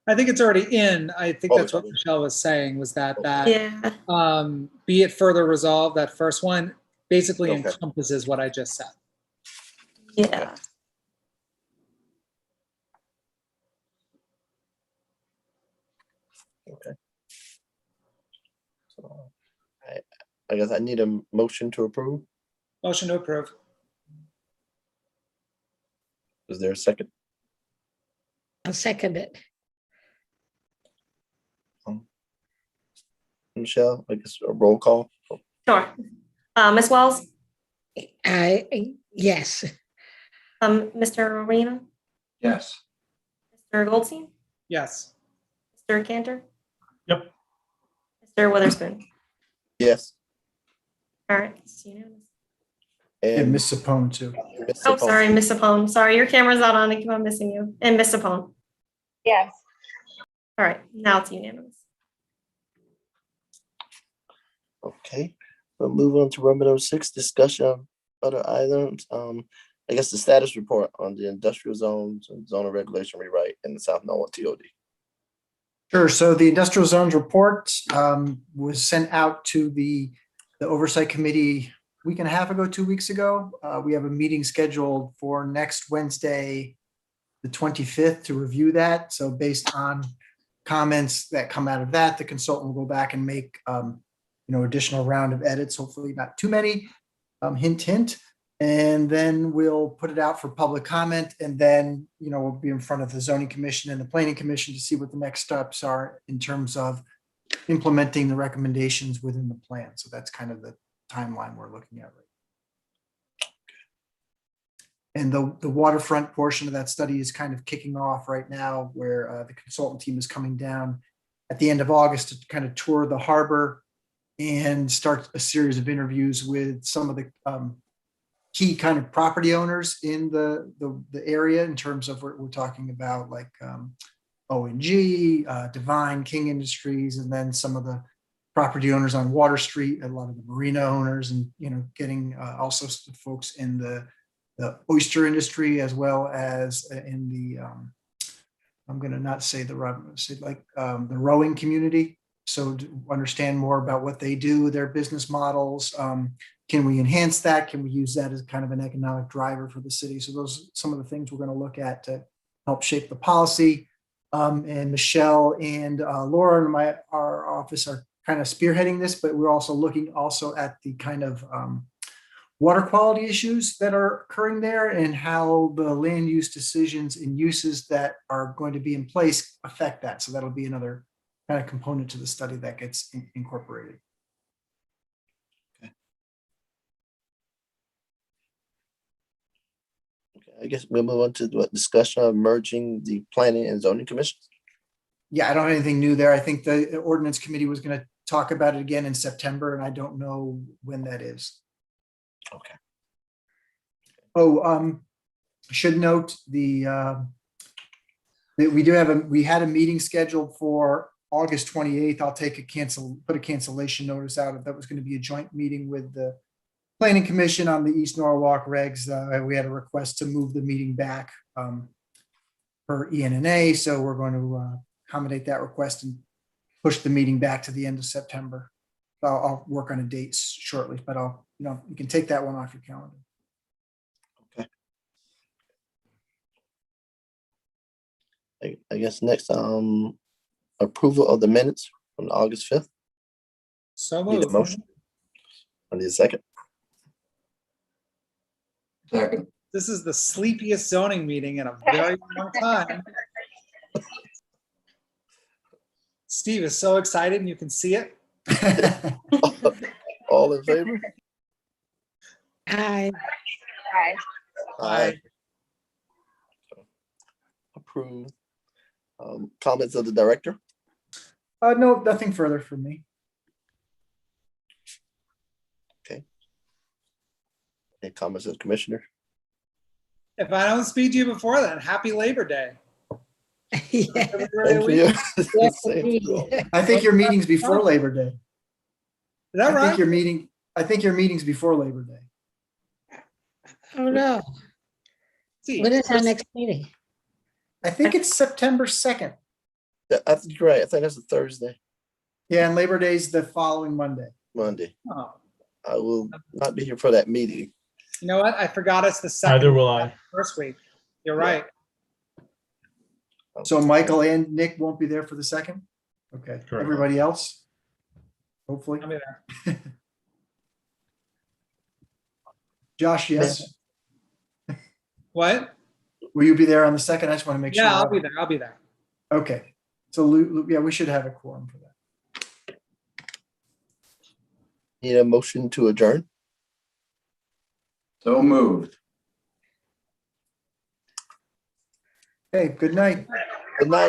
I think it's already in. I think Oh, that's what okay. Michelle was saying, was that Yeah. be it further resolved, that first one basically Okay. encompasses what I just said. Yeah. Okay. So I guess I need a motion to approve. Motion to approve. Is there a second? I'll second it. Michelle, I guess a roll call. Sure. Ms. Wells, Yes. Mr. Arena, Yes. Mr. Goldstein, Yes. Mr. Cantor, Yep. Mr. Witherspoon. Yes. All right. It's unanimous. And And Miss Sapone too. Ms. Oh, Sapone. sorry, Miss Sapone. Sorry, your camera's not on. I keep on missing you. And Miss Sapone. Yes. All right. Now it's unanimous. Okay, we'll move on to Roman 06, discussion of other items. I guess the status report on the industrial zones and zone of regulation rewrite in the South Norwood TOD. Sure. So the industrial zones report was sent out to the oversight committee a week and a half ago, 2 weeks ago. We have a meeting scheduled for next Wednesday, the 25th, to review that. So based on comments that come out of that, the consultant will go back and make additional round of edits, hopefully not too many, hint, hint. And then we'll put it out for public comment, and then, we'll be in front of the zoning commission and the planning commission to see what the next steps are in terms of implementing the recommendations within the plan. So that's kind of the timeline we're looking at right now. And the waterfront portion of that study is kind of kicking off right now, where the consultant team is coming down at the end of August to kind of tour the harbor and start a series of interviews with some of the key kind of property owners in the area, in terms of what we're talking about, like O&G, Divine, King Industries, and then some of the property owners on Water Street, a lot of the marina owners, and getting also folks in the oyster industry, as well as in the I'm going to not say the rowing community. So to understand more about what they do, their business models. Can we enhance that? Can we use that as kind of an economic driver for the city? So those are some of the things we're going to look at to help shape the policy. And Michelle and Laura in our office are kind of spearheading this, but we're also looking at the kind of water quality issues that are occurring there, and how the land use decisions and uses that are going to be in place affect that. So that'll be another kind of component to the study that gets incorporated. Okay, I guess we'll move on to the discussion of merging the planning and zoning commissions. Yeah, I don't have anything new there. I think the ordinance committee was going to talk about it again in September, and I don't know when that is. Okay. Oh, I should note that we had a meeting scheduled for August 28th. I'll put a cancellation notice out. If that was going to be a joint meeting with the Planning Commission on the East Norwalk regs. We had a request to move the meeting back per ENNA, so we're going to accommodate that request and push the meeting back to the end of September. I'll work on a date shortly, but you can take that one off your calendar. Okay. I guess next, approval of the minutes from August 5th. So Need a moved. motion? I need a second. Second. This is the sleepiest zoning meeting in a very long time. Steve is so excited, and you can see it. All in favor? Aye. Aye. Approved. Comments of the director? No, nothing further from me. Any comments of the commissioner? If I don't speak to you before then, happy Labor Day. Yeah. Same for you. Yes, Same for you all. indeed. I think your meeting's before Labor Day. Is that I right? think your meeting's before Labor Day. Oh, no. See, When is our next meeting? I think it's September 2nd. Yeah, I think you're right. I think that's a Thursday, Yeah, and Labor Day's the following Monday. Monday. Oh, I will not be here for that meeting. you know what? I forgot it's the second. Neither will I. First week. You're right. So Michael and Nick won't be there for the second? Okay, Correct. everybody else? Hopefully. I'll be there. Josh, yes? What? Will you be there on the second? I just want to make sure. Yeah, I'll be there. I'll be there. Okay, so yeah, we should have a quorum for that. Need a motion to adjourn? So moved. Okay, good night. Good night.